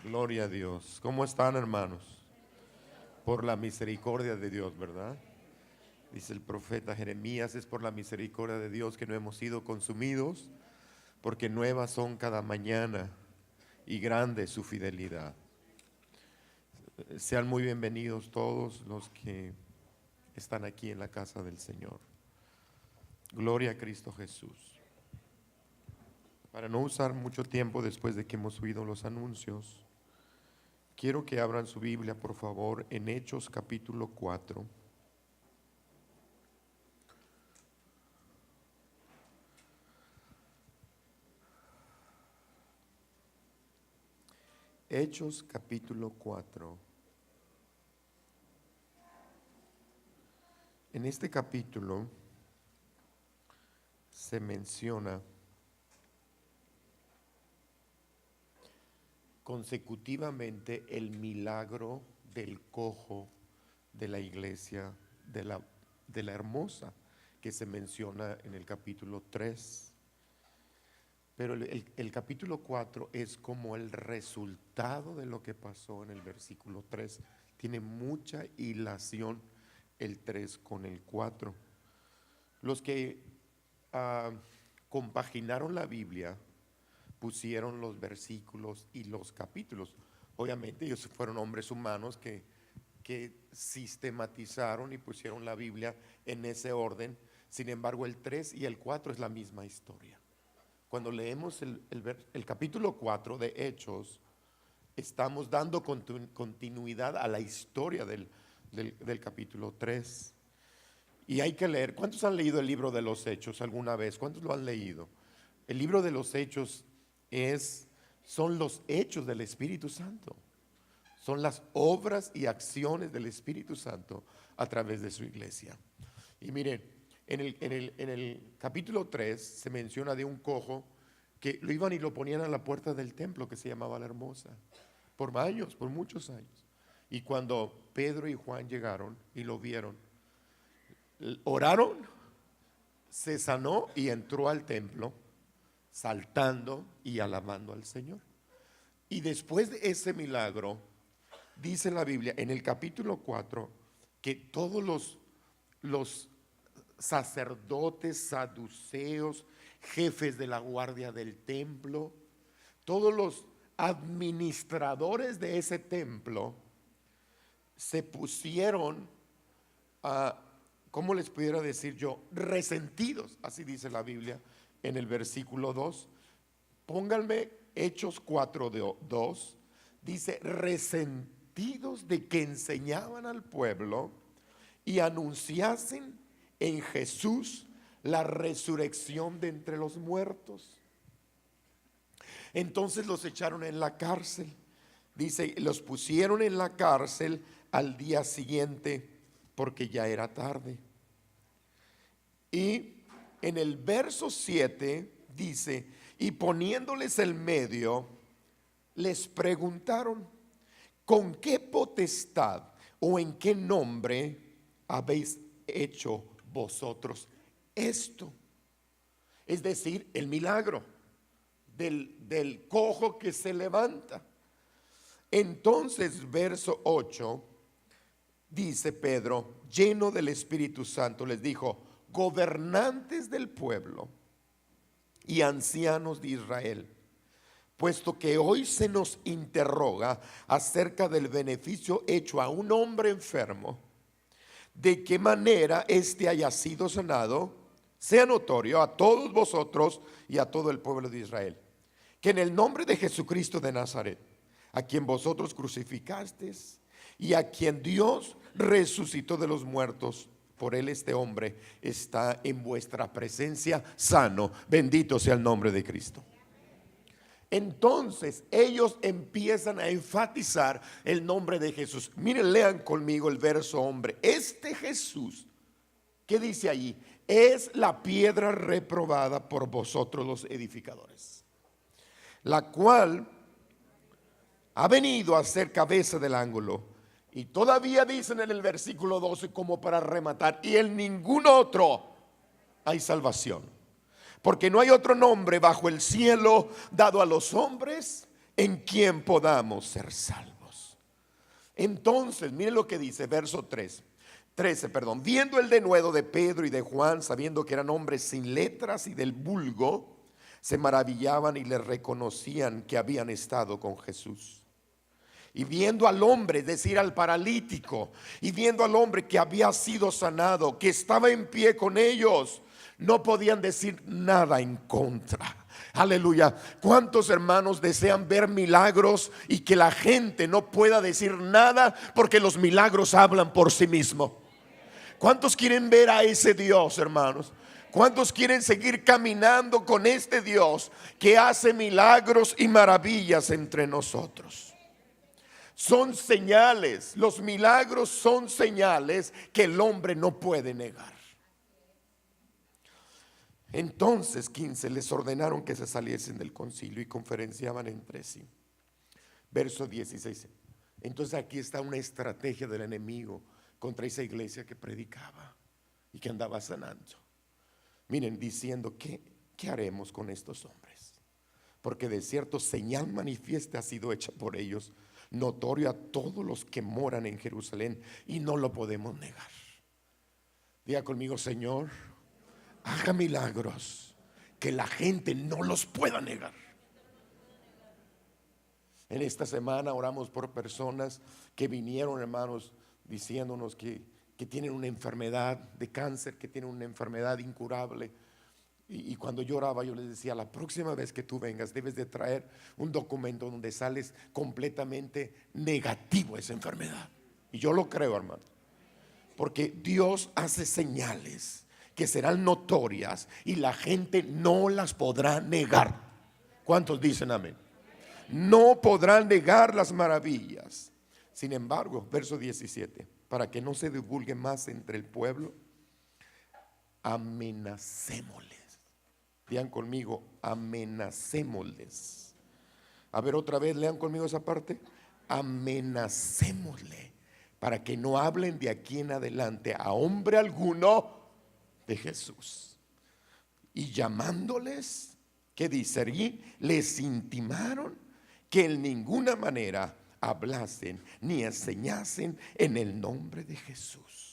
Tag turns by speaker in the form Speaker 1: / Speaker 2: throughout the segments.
Speaker 1: Gloria a Dios. ¿Cómo están, hermanos? Por la misericordia de Dios, ¿verdad? Dice el profeta Jeremías, es por la misericordia de Dios que no hemos sido consumidos, porque nuevas son cada mañana y grande su fidelidad. Sean muy bienvenidos todos los que están aquí en la casa del Señor. Gloria a Cristo Jesús. Para no usar mucho tiempo después de que hemos oído los anuncios, quiero que abran su Biblia, por favor, en Hechos capítulo 4. Hechos capítulo 4. En este capítulo se menciona consecutivamente el milagro del cojo de la iglesia de la Hermosa, que se menciona en el capítulo 3. Pero el capítulo 4 es como el resultado de lo que pasó en el versículo 3. Tiene mucha hilación el 3 con el 4. Los que compaginaron la Biblia pusieron los versículos y los capítulos. Obviamente ellos fueron hombres humanos que sistematizaron y pusieron la Biblia en ese orden. Sin embargo, el 3 y el 4 es la misma historia. Cuando leemos el capítulo 4 de Hechos, estamos dando continuidad a la historia del capítulo 3. Y hay que leer. ¿Cuántos han leído el libro de los Hechos alguna vez? ¿Cuántos lo han leído? El libro de los Hechos son los hechos del Espíritu Santo. Son las obras y acciones del Espíritu Santo a través de su iglesia. Y miren, en el capítulo 3 se menciona de un cojo que lo iban y lo ponían a la puerta del templo que se llamaba La Hermosa, por años, por muchos años. Y cuando Pedro y Juan llegaron y lo vieron, oraron, se sanó y entró al templo saltando y alabando al Señor. Y después de ese milagro, dice la Biblia en el capítulo 4 que todos los sacerdotes, saduceos, jefes de la guardia del templo, todos los administradores de ese templo se pusieron ¿cómo les pudiera decir yo? Resentidos, así dice la Biblia en el versículo 2. Pónganme Hechos 4:2. Dice, resentidos de que enseñaban al pueblo y anunciasen en Jesús la resurrección de entre los muertos. Entonces los echaron en la cárcel. Dice, los pusieron en la cárcel al día siguiente porque ya era tarde. Y en el verso 7 dice, y poniéndoles el medio, les preguntaron, ¿con qué potestad o en qué nombre habéis hecho vosotros esto? Es decir, el milagro del cojo que se levanta. Entonces, verso 8, dice Pedro, lleno del Espíritu Santo, les dijo, gobernantes del pueblo y ancianos de Israel, puesto que hoy se nos interroga acerca del beneficio hecho a un hombre enfermo, de qué manera éste haya sido sanado, sea notorio a todos vosotros y a todo el pueblo de Israel, que en el nombre de Jesucristo de Nazaret, a quien vosotros crucificasteis y a quien Dios resucitó de los muertos, por él este hombre está en vuestra presencia sano. Bendito sea el nombre de Cristo. Entonces ellos empiezan a enfatizar el nombre de Jesús. Miren, lean conmigo el verso hombre. Este Jesús, ¿qué dice allí? Es la piedra reprobada por vosotros los edificadores, la cual ha venido a ser cabeza del ángulo. Y todavía dicen en el versículo 12 como para rematar, y en ningún otro hay salvación, porque no hay otro nombre bajo el cielo dado a los hombres en quien podamos ser salvos. Entonces, miren lo que dice, verso 13, viendo el denuedo de Pedro y de Juan, sabiendo que eran hombres sin letras y del vulgo, se maravillaban y les reconocían que habían estado con Jesús. Y viendo al hombre, es decir, al paralítico, y viendo al hombre que había sido sanado, que estaba en pie con ellos, no podían decir nada en contra. Aleluya. ¿Cuántos hermanos desean ver milagros y que la gente no pueda decir nada porque los milagros hablan por sí mismos? ¿Cuántos quieren ver a ese Dios, hermanos? ¿Cuántos quieren seguir caminando con este Dios que hace milagros y maravillas entre nosotros? Son señales, los milagros son señales que el hombre no puede negar. Entonces, 15, les ordenaron que se saliesen del concilio y conferenciaban entre sí. Verso 16. Entonces aquí está una estrategia del enemigo contra esa iglesia que predicaba y que andaba sanando. Miren, diciendo, ¿qué haremos con estos hombres? Porque de cierto señal manifiesta ha sido hecha por ellos, notorio a todos los que moran en Jerusalén, y no lo podemos negar. Diga conmigo: Señor, haga milagros que la gente no los pueda negar. En esta semana oramos por personas que vinieron, hermanos, diciéndonos que tienen una enfermedad de cáncer, que tienen una enfermedad incurable. Y cuando yo oraba, yo les decía: la próxima vez que tú vengas debes de traer un documento donde sales completamente negativo a esa enfermedad. Y yo lo creo, hermano, porque Dios hace señales que serán notorias y la gente no las podrá negar. ¿Cuántos dicen amén? No podrán negar las maravillas. Sin embargo, verso 17, para que no se divulgue más entre el pueblo, amenacémosles. Lean conmigo: amenacémosles. A ver, otra vez, lean conmigo esa parte. Amenacémosle, para que no hablen de aquí en adelante a hombre alguno de Jesús. Y llamándoles, ¿qué dice allí? Les intimaron que en ninguna manera hablasen ni enseñasen en el nombre de Jesús.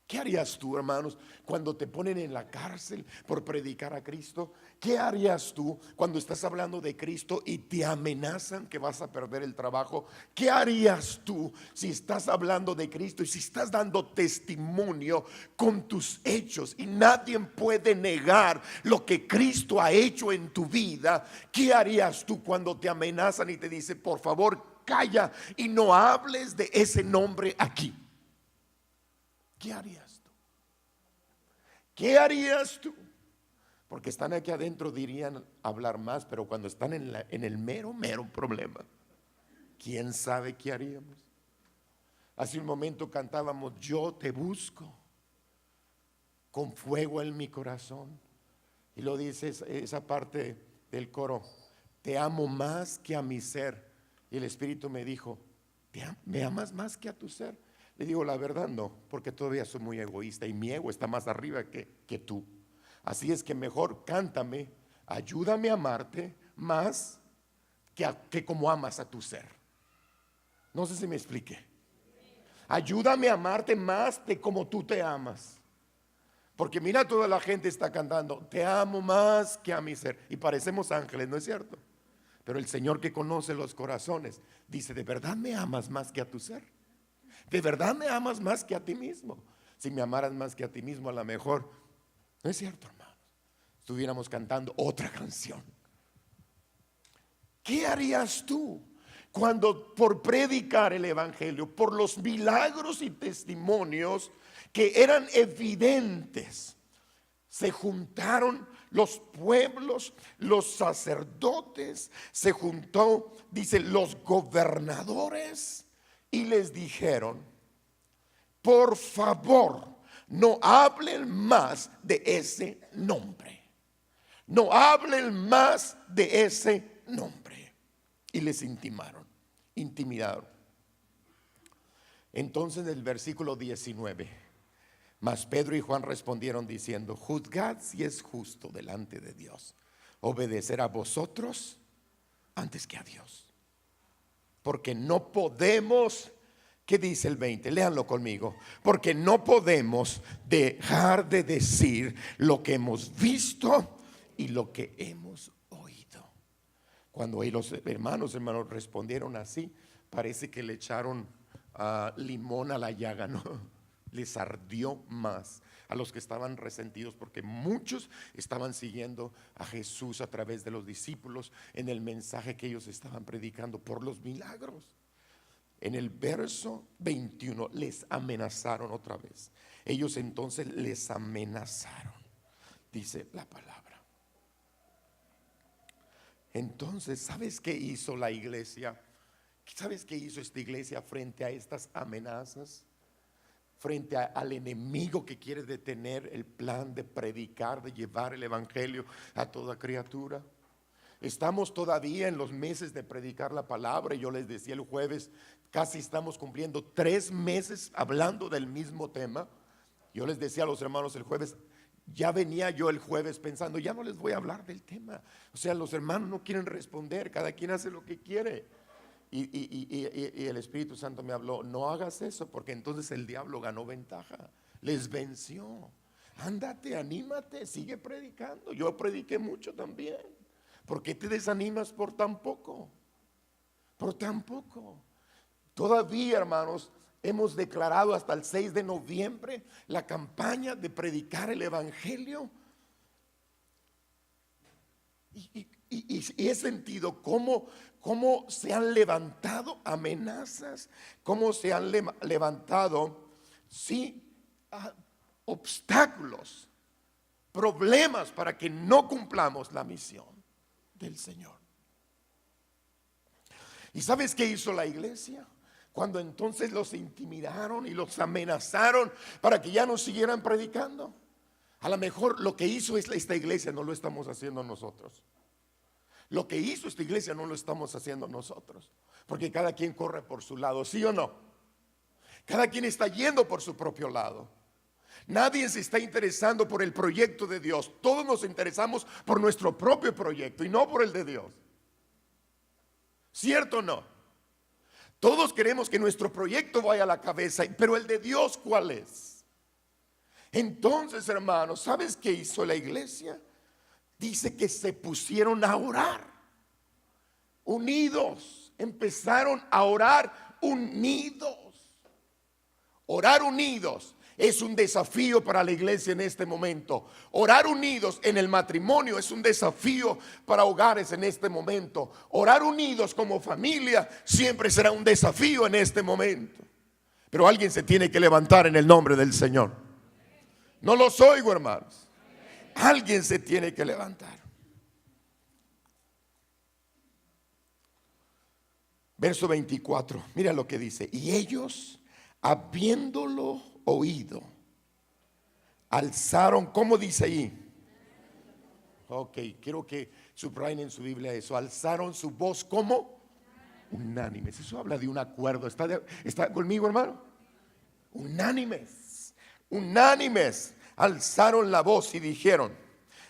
Speaker 1: ¿Qué harías tú, hermanos, cuando te ponen en la cárcel por predicar a Cristo? ¿Qué harías tú cuando estás hablando de Cristo y te amenazan que vas a perder el trabajo? ¿Qué harías tú si estás hablando de Cristo y si estás dando testimonio con tus hechos y nadie puede negar lo que Cristo ha hecho en tu vida? ¿Qué harías tú cuando te amenazan y te dicen: por favor, calla y no hables de ese nombre aquí? ¿Qué harías tú? ¿Qué harías tú? Porque están aquí adentro, dirían hablar más, pero cuando están en el mero problema, ¿quién sabe qué haríamos? Hace un momento cantábamos: yo te busco con fuego en mi corazón. Y lo dice esa parte del coro: te amo más que a mi ser. Y el Espíritu me dijo: ¿me amas más que a tu ser? Le digo: la verdad no, porque todavía soy muy egoísta y mi ego está más arriba que tú. Así es que mejor cántame, ayúdame a amarte más que como amas a tu ser. No sé si me expliqué. Ayúdame a amarte más de como tú te amas. Porque mira, toda la gente está cantando: te amo más que a mi ser. Y parecemos ángeles, ¿no es cierto? Pero el Señor, que conoce los corazones, dice: ¿de verdad me amas más que a tu ser? ¿De verdad me amas más que a ti mismo? Si me amaras más que a ti mismo, a lo mejor, no es cierto, hermanos, estuviéramos cantando otra canción. ¿Qué harías tú cuando por predicar el evangelio, por los milagros y testimonios que eran evidentes, se juntaron los pueblos, los sacerdotes, se juntó, dice, los gobernadores, y les dijeron: por favor, no hablen más de ese nombre. No hablen más de ese nombre. Y les intimidaron. Entonces, en el versículo 19, mas Pedro y Juan respondieron diciendo: juzgad si es justo delante de Dios obedecer a vosotros antes que a Dios. Porque no podemos, ¿qué dice el 20? Léanlo conmigo. Porque no podemos dejar de decir lo que hemos visto y lo que hemos oído. Cuando los hermanos respondieron así, parece que le echaron limón a la llaga, ¿no? Les ardió más a los que estaban resentidos, porque muchos estaban siguiendo a Jesús a través de los discípulos en el mensaje que ellos estaban predicando por los milagros. En el verso 21 les amenazaron otra vez. Ellos entonces les amenazaron, dice la palabra. Entonces, ¿sabes qué hizo la iglesia? ¿Sabes qué hizo esta iglesia frente a estas amenazas? Frente al enemigo que quiere detener el plan de predicar, de llevar el evangelio a toda criatura. Estamos todavía en los meses de predicar la palabra. Yo les decía el jueves, casi estamos cumpliendo 3 meses hablando del mismo tema. Yo les decía a los hermanos el jueves, ya venía yo el jueves pensando, ya no les voy a hablar del tema. O sea, los hermanos no quieren responder, cada quien hace lo que quiere. Y el Espíritu Santo me habló, no hagas eso, porque entonces el diablo ganó ventaja, les venció. Ándate, anímate, sigue predicando. Yo prediqué mucho también. ¿Por qué te desanimas por tan poco? Por tan poco. Todavía, hermanos, hemos declarado hasta el 6 de noviembre la campaña de predicar el evangelio. Y he sentido cómo se han levantado amenazas, cómo se han levantado, sí, obstáculos, problemas para que no cumplamos la misión del Señor. ¿Y sabes qué hizo la iglesia? Cuando entonces los intimidaron y los amenazaron para que ya no siguieran predicando. A lo mejor lo que hizo esta iglesia no lo estamos haciendo nosotros. Lo que hizo esta iglesia no lo estamos haciendo nosotros, porque cada quien corre por su lado, ¿sí o no? Cada quien está yendo por su propio lado. Nadie se está interesando por el proyecto de Dios. Todos nos interesamos por nuestro propio proyecto y no por el de Dios. ¿Cierto o no? Todos queremos que nuestro proyecto vaya a la cabeza, pero el de Dios, ¿cuál es? Entonces, hermanos, ¿sabes qué hizo la iglesia? Dice que se pusieron a orar, unidos, empezaron a orar unidos. Orar unidos es un desafío para la iglesia en este momento. Orar unidos en el matrimonio es un desafío para hogares en este momento. Orar unidos como familia siempre será un desafío en este momento. Pero alguien se tiene que levantar en el nombre del Señor. No los oigo, hermanos. Alguien se tiene que levantar. Verso 24, mira lo que dice. Y ellos, habiéndolo oído, alzaron, ¿cómo dice ahí? Ok, quiero que subrayen en su Biblia eso. Alzaron su voz como unánimes. Eso habla de un acuerdo. ¿Está conmigo, hermano? Unánimes. Unánimes. Alzaron la voz y dijeron: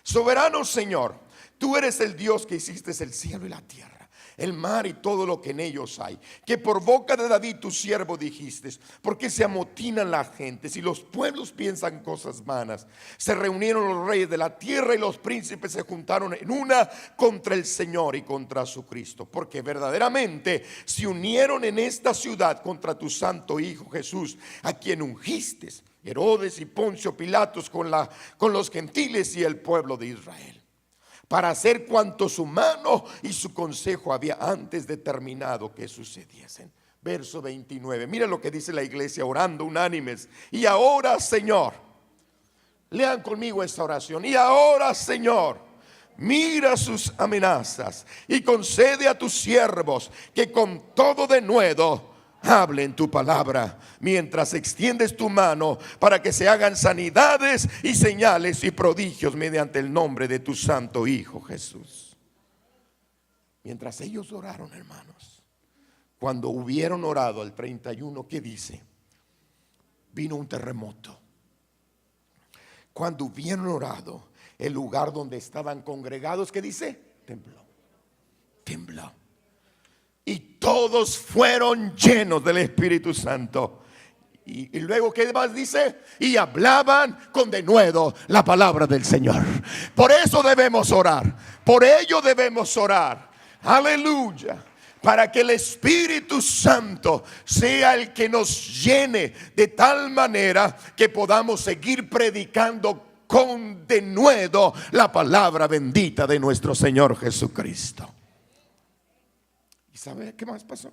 Speaker 1: soberano Señor, tú eres el Dios que hiciste el cielo y la tierra, el mar y todo lo que en ellos hay, que por boca de David tu siervo dijiste: ¿por qué se amotinan las gentes y los pueblos piensan cosas vanas? Se reunieron los reyes de la tierra y los príncipes se juntaron en una contra el Señor y contra su Cristo, porque verdaderamente se unieron en esta ciudad contra tu santo Hijo Jesús, a quien ungiste, Herodes y Poncio Pilatos con los gentiles y el pueblo de Israel, para hacer cuanto su mano y su consejo había antes determinado que sucediesen. Verso 29, mira lo que dice la iglesia orando unánimes. Y ahora, Señor, lean conmigo esta oración. Y ahora, Señor, mira sus amenazas y concede a tus siervos que con todo denuedo hablen tu palabra, mientras extiendes tu mano para que se hagan sanidades y señales y prodigios mediante el nombre de tu santo Hijo Jesús. Mientras ellos oraron, hermanos, cuando hubieron orado el 31, ¿qué dice? Vino un terremoto. Cuando hubieron orado, el lugar donde estaban congregados, ¿qué dice? Tembló. tembló. Y todos fueron llenos del Espíritu Santo. Y luego, ¿qué más dice? Y hablaban con denuedo la palabra del Señor. Por eso debemos orar. Por ello debemos orar. Aleluya. Para que el Espíritu Santo sea el que nos llene de tal manera que podamos seguir predicando con denuedo la palabra bendita de nuestro Señor Jesucristo. ¿Y sabe qué más pasó?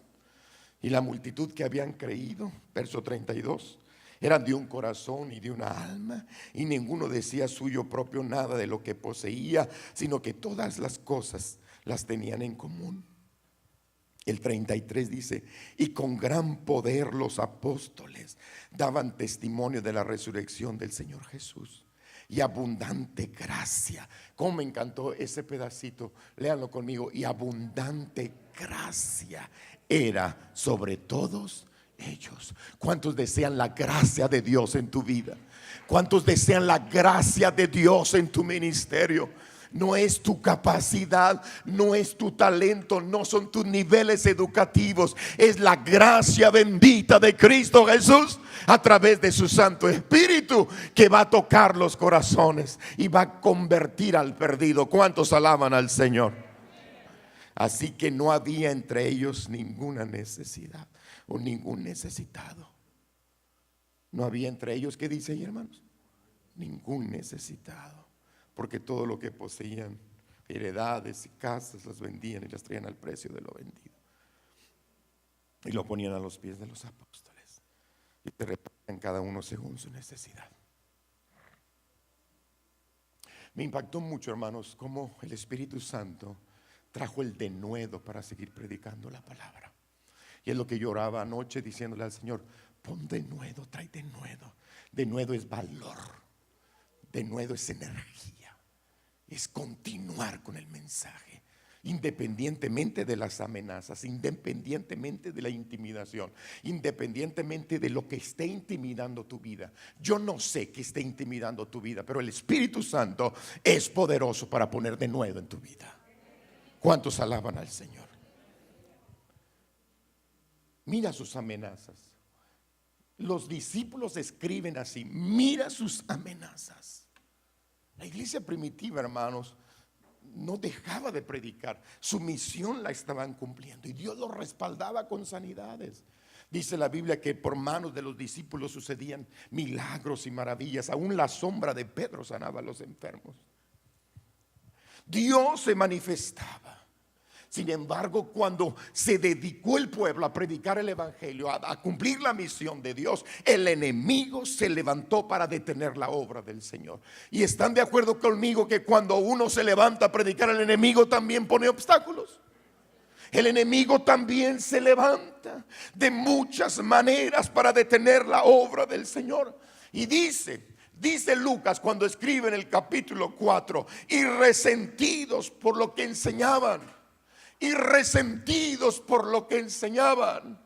Speaker 1: Y la multitud que habían creído, verso 32, eran de un corazón y de una alma, y ninguno decía suyo propio nada de lo que poseía, sino que todas las cosas las tenían en común. El 33 dice: y con gran poder los apóstoles daban testimonio de la resurrección del Señor Jesús, y abundante gracia. Cómo me encantó ese pedacito, léanlo conmigo. Y abundante gracia era sobre todos ellos. ¿Cuántos desean la gracia de Dios en tu vida? ¿Cuántos desean la gracia de Dios en tu ministerio? No es tu capacidad, no es tu talento, no son tus niveles educativos. Es la gracia bendita de Cristo Jesús a través de su Santo Espíritu que va a tocar los corazones y va a convertir al perdido. ¿Cuántos alaban al Señor? Así que no había entre ellos ninguna necesidad o ningún necesitado. No había entre ellos, ¿qué dice ahí, hermanos? Ningún necesitado. Porque todo lo que poseían, heredades y casas, las vendían y las traían al precio de lo vendido. Y lo ponían a los pies de los apóstoles. Y se repartían cada uno según su necesidad. Me impactó mucho, hermanos, cómo el Espíritu Santo trajo el denuedo para seguir predicando la palabra. Y es lo que yo oraba anoche diciéndole al Señor: pon denuedo, trae denuedo. Denuedo es valor, denuedo es energía, es continuar con el mensaje, independientemente de las amenazas, independientemente de la intimidación, independientemente de lo que esté intimidando tu vida. Yo no sé qué esté intimidando tu vida, pero el Espíritu Santo es poderoso para poner denuedo en tu vida. ¿Cuántos alaban al Señor? Mira sus amenazas. Los discípulos escriben así: mira sus amenazas. La iglesia primitiva, hermanos, no dejaba de predicar. Su misión la estaban cumpliendo y Dios los respaldaba con sanidades. Dice la Biblia que por manos de los discípulos sucedían milagros y maravillas. Aún la sombra de Pedro sanaba a los enfermos. Dios se manifestaba. Sin embargo, cuando se dedicó el pueblo a predicar el evangelio, a cumplir la misión de Dios, el enemigo se levantó para detener la obra del Señor. Y están de acuerdo conmigo que cuando uno se levanta a predicar, el enemigo también pone obstáculos. El enemigo también se levanta de muchas maneras para detener la obra del Señor. Y dice Lucas cuando escribe en el capítulo 4: y resentidos por lo que enseñaban. Y resentidos por lo que enseñaban.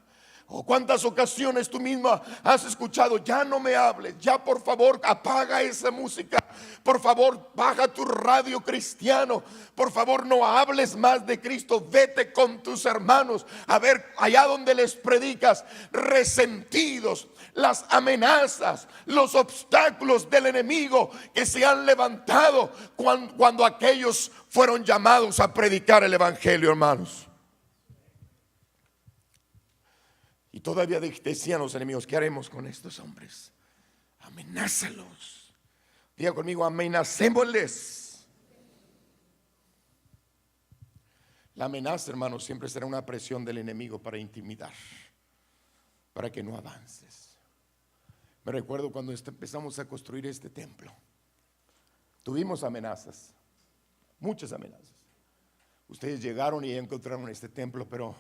Speaker 1: Oh, cuántas ocasiones tú misma has escuchado: ya no me hables, ya por favor apaga esa música, por favor baja tu radio cristiano, por favor no hables más de Cristo, vete con tus hermanos a ver allá donde les predicas. Resentidos, las amenazas, los obstáculos del enemigo que se han levantado cuando aquellos fueron llamados a predicar el evangelio, hermanos. Y todavía decían los enemigos: ¿qué haremos con estos hombres? Amenázalos. Diga conmigo: amenacémosles. La amenaza, hermanos, siempre será una presión del enemigo para intimidar, para que no avances. Me recuerdo cuando empezamos a construir este templo, tuvimos amenazas, muchas amenazas. Ustedes llegaron y encontraron este templo, pero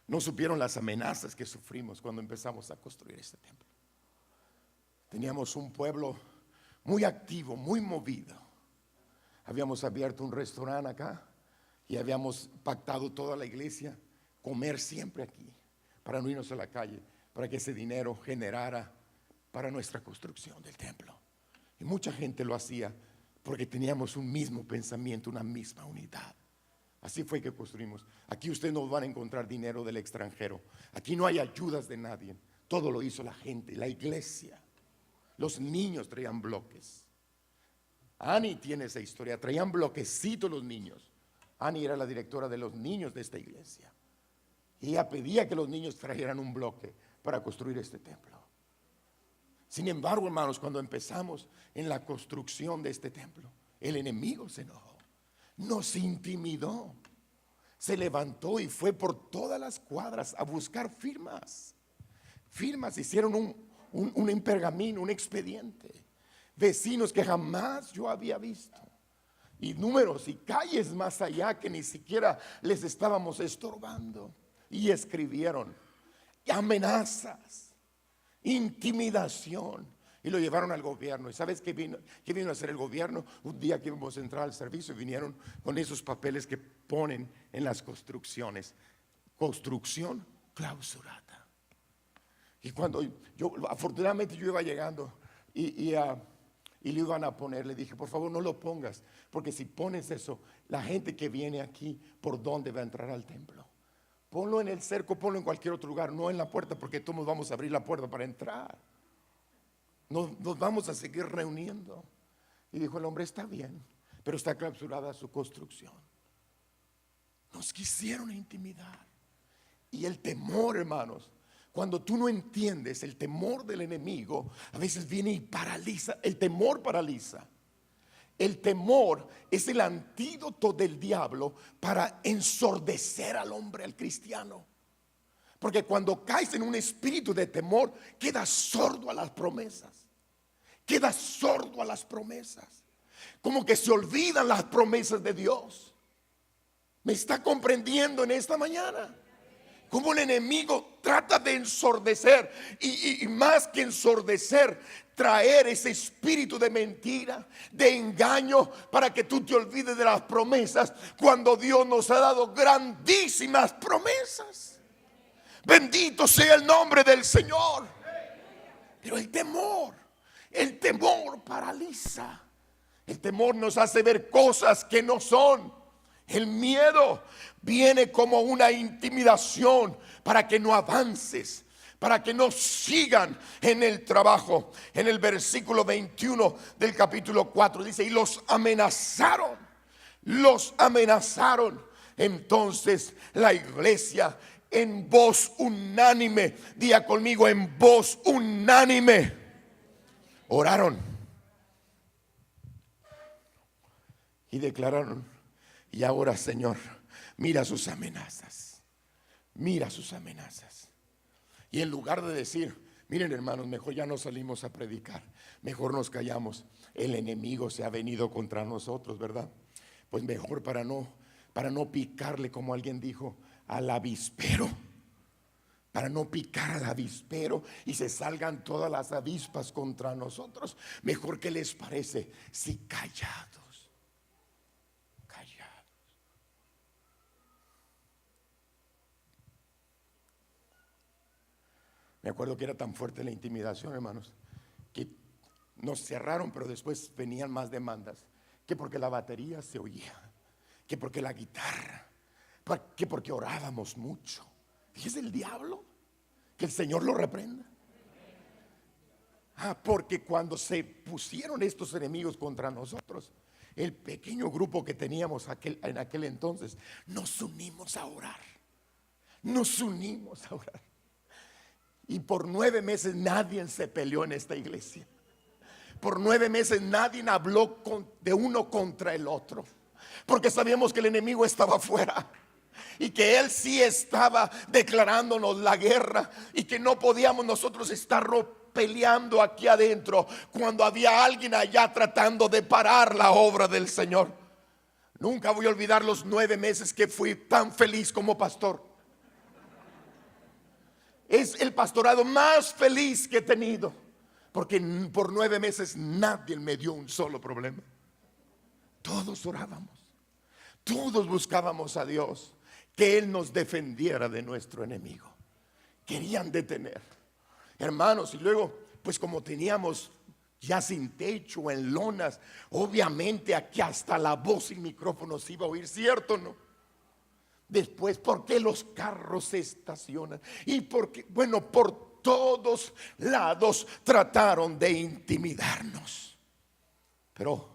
Speaker 1: no supieron las amenazas que sufrimos cuando empezamos a construir este templo. Teníamos un pueblo muy activo, muy movido. Habíamos abierto un restaurante acá y habíamos pactado toda la iglesia comer siempre aquí, para no irnos a la calle, para que ese dinero generara para nuestra construcción del templo. Y mucha gente lo hacía porque teníamos un mismo pensamiento, una misma unidad. Así fue que construimos. Aquí ustedes no van a encontrar dinero del extranjero. Aquí no hay ayudas de nadie. Todo lo hizo la gente, la iglesia. Los niños traían bloques. Annie tiene esa historia. Traían bloquecitos los niños. Annie era la directora de los niños de esta iglesia. Y ella pedía que los niños trajeran un bloque para construir este templo. Sin embargo, hermanos, cuando empezamos en la construcción de este templo, el enemigo se enojó, nos intimidó, se levantó y fue por todas las cuadras a buscar firmas. Hicieron un pergamino, un expediente. Vecinos que jamás yo había visto. Y números y calles más allá que ni siquiera les estábamos estorbando. Y escribieron amenazas, intimidación, y lo llevaron al gobierno. ¿Y sabes qué vino a hacer el gobierno? Un día que íbamos a entrar al servicio, vinieron con esos papeles que ponen en las construcciones: construcción clausurada. Y cuando afortunadamente yo iba llegando y le iban a poner, le dije, por favor no lo pongas, porque si pones eso, la gente que viene aquí, ¿por dónde va a entrar al templo? Ponlo en el cerco, ponlo en cualquier otro lugar, no en la puerta, porque todos vamos a abrir la puerta para entrar. Nos vamos a seguir reuniendo. Y dijo el hombre, está bien, pero está clausurada su construcción. Nos quisieron intimidar. Y el temor, hermanos, cuando tú no entiendes el temor del enemigo, a veces viene y paraliza. El temor paraliza. El temor es el antídoto del diablo para ensordecer al hombre, al cristiano. Porque cuando caes en un espíritu de temor, quedas sordo a las promesas. Quedas sordo a las promesas. Como que se olvidan las promesas de Dios. ¿Me está comprendiendo en esta mañana? Como el enemigo trata de ensordecer y más que ensordecer, traer ese espíritu de mentira, de engaño, para que tú te olvides de las promesas, cuando Dios nos ha dado grandísimas promesas. Bendito sea el nombre del Señor. Pero el temor paraliza. El temor nos hace ver cosas que no son. El miedo viene como una intimidación para que no avances, para que no sigan en el trabajo. En el versículo 21 del capítulo 4 dice, y los amenazaron. Entonces la iglesia en voz unánime, diga conmigo, en voz unánime, oraron y declararon: y ahora, Señor, mira sus amenazas. Mira sus amenazas. Y en lugar de decir, miren hermanos, mejor ya no salimos a predicar, mejor nos callamos, el enemigo se ha venido contra nosotros, ¿verdad? Pues mejor para no picarle, como alguien dijo, al avispero. Para no picar al avispero y se salgan todas las avispas contra nosotros. Mejor, ¿qué les parece si callados? Me acuerdo que era tan fuerte la intimidación, hermanos, que nos cerraron, pero después venían más demandas. Que porque la batería se oía, que porque la guitarra, que porque orábamos mucho. Fíjese el diablo, que el Señor lo reprenda. Porque cuando se pusieron estos enemigos contra nosotros, el pequeño grupo que teníamos en aquel entonces, nos unimos a orar. Y por 9 meses nadie se peleó en esta iglesia. Por 9 meses nadie habló de uno contra el otro, porque sabíamos que el enemigo estaba afuera y que él sí estaba declarándonos la guerra, y que no podíamos nosotros estar peleando aquí adentro cuando había alguien allá tratando de parar la obra del Señor. Nunca voy a olvidar los 9 meses que fui tan feliz como pastor. Es el pastorado más feliz que he tenido, porque por 9 meses nadie me dio un solo problema. Todos orábamos, todos buscábamos a Dios, que Él nos defendiera de nuestro enemigo. Querían detener, hermanos. Y luego, pues como teníamos ya sin techo, en lonas, obviamente aquí hasta la voz sin micrófono se iba a oír, ¿cierto o no? Después, ¿por qué los carros se estacionan? Y porque, bueno, por todos lados trataron de intimidarnos. Pero,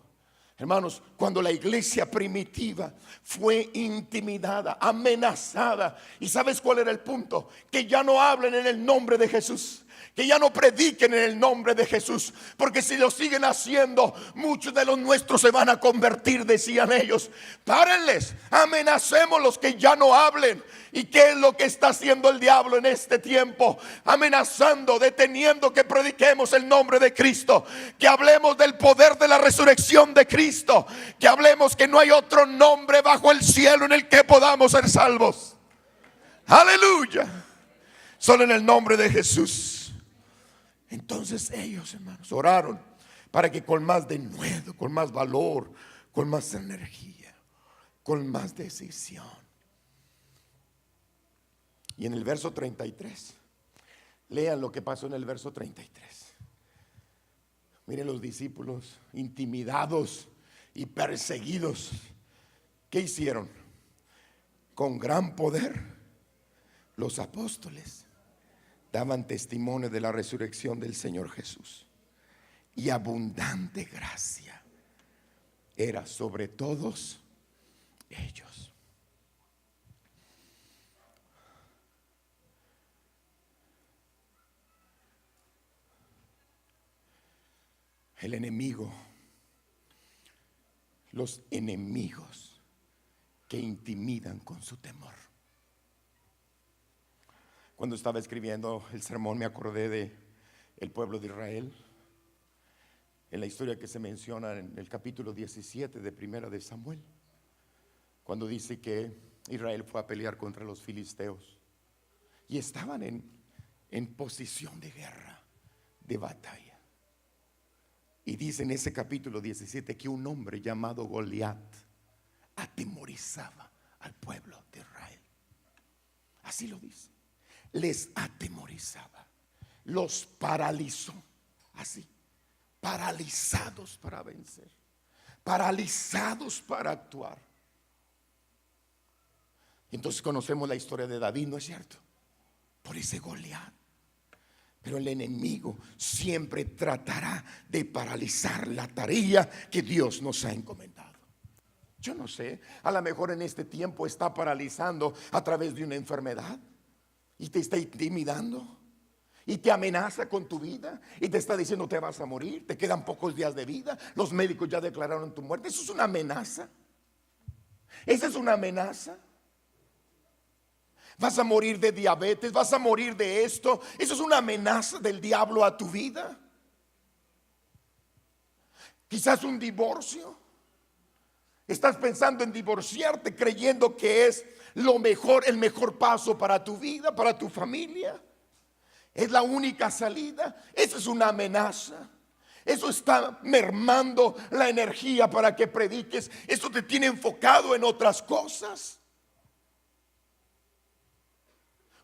Speaker 1: hermanos, cuando la iglesia primitiva fue intimidada, amenazada, ¿y sabes cuál era el punto? Que ya no hablen en el nombre de Jesús, que ya no prediquen en el nombre de Jesús, porque si lo siguen haciendo, muchos de los nuestros se van a convertir, decían ellos. Párenles, amenacemos los que ya no hablen. ¿Y qué es lo que está haciendo el diablo en este tiempo? Amenazando, deteniendo que prediquemos el nombre de Cristo, que hablemos del poder de la resurrección de Cristo, que hablemos que no hay otro nombre bajo el cielo en el que podamos ser salvos. Aleluya. Solo en el nombre de Jesús. Entonces ellos, hermanos, oraron para que con más denuedo, con más valor, con más energía, con más decisión. Y en el verso 33, lean lo que pasó en el verso 33. Miren los discípulos intimidados y perseguidos. ¿Qué hicieron? Con gran poder, los apóstoles daban testimonio de la resurrección del Señor Jesús, y abundante gracia era sobre todos ellos. El enemigo, los enemigos que intimidan con su temor. Cuando estaba escribiendo el sermón me acordé de el pueblo de Israel, en la historia que se menciona en el capítulo 17 de Primera de Samuel, cuando dice que Israel fue a pelear contra los filisteos y estaban en posición de guerra, de batalla. Y dice en ese capítulo 17 que un hombre llamado Goliat atemorizaba al pueblo de Israel. Así lo dice. Les atemorizaba, los paralizó, así, paralizados para vencer, paralizados para actuar. Entonces conocemos la historia de David, ¿no es cierto? Por ese Goliat. Pero el enemigo siempre tratará de paralizar la tarea que Dios nos ha encomendado. Yo no sé, a lo mejor en este tiempo está paralizando a través de una enfermedad y te está intimidando y te amenaza con tu vida y te está diciendo te vas a morir, te quedan pocos días de vida, los médicos ya declararon tu muerte. Eso es una amenaza. Esa es una amenaza. Vas a morir de diabetes, vas a morir de esto. Eso es una amenaza del diablo a tu vida. Quizás un divorcio. Estás pensando en divorciarte creyendo que es lo mejor, el mejor paso para tu vida, para tu familia. Es la única salida. Eso es una amenaza. Eso está mermando la energía para que prediques. Eso te tiene enfocado en otras cosas.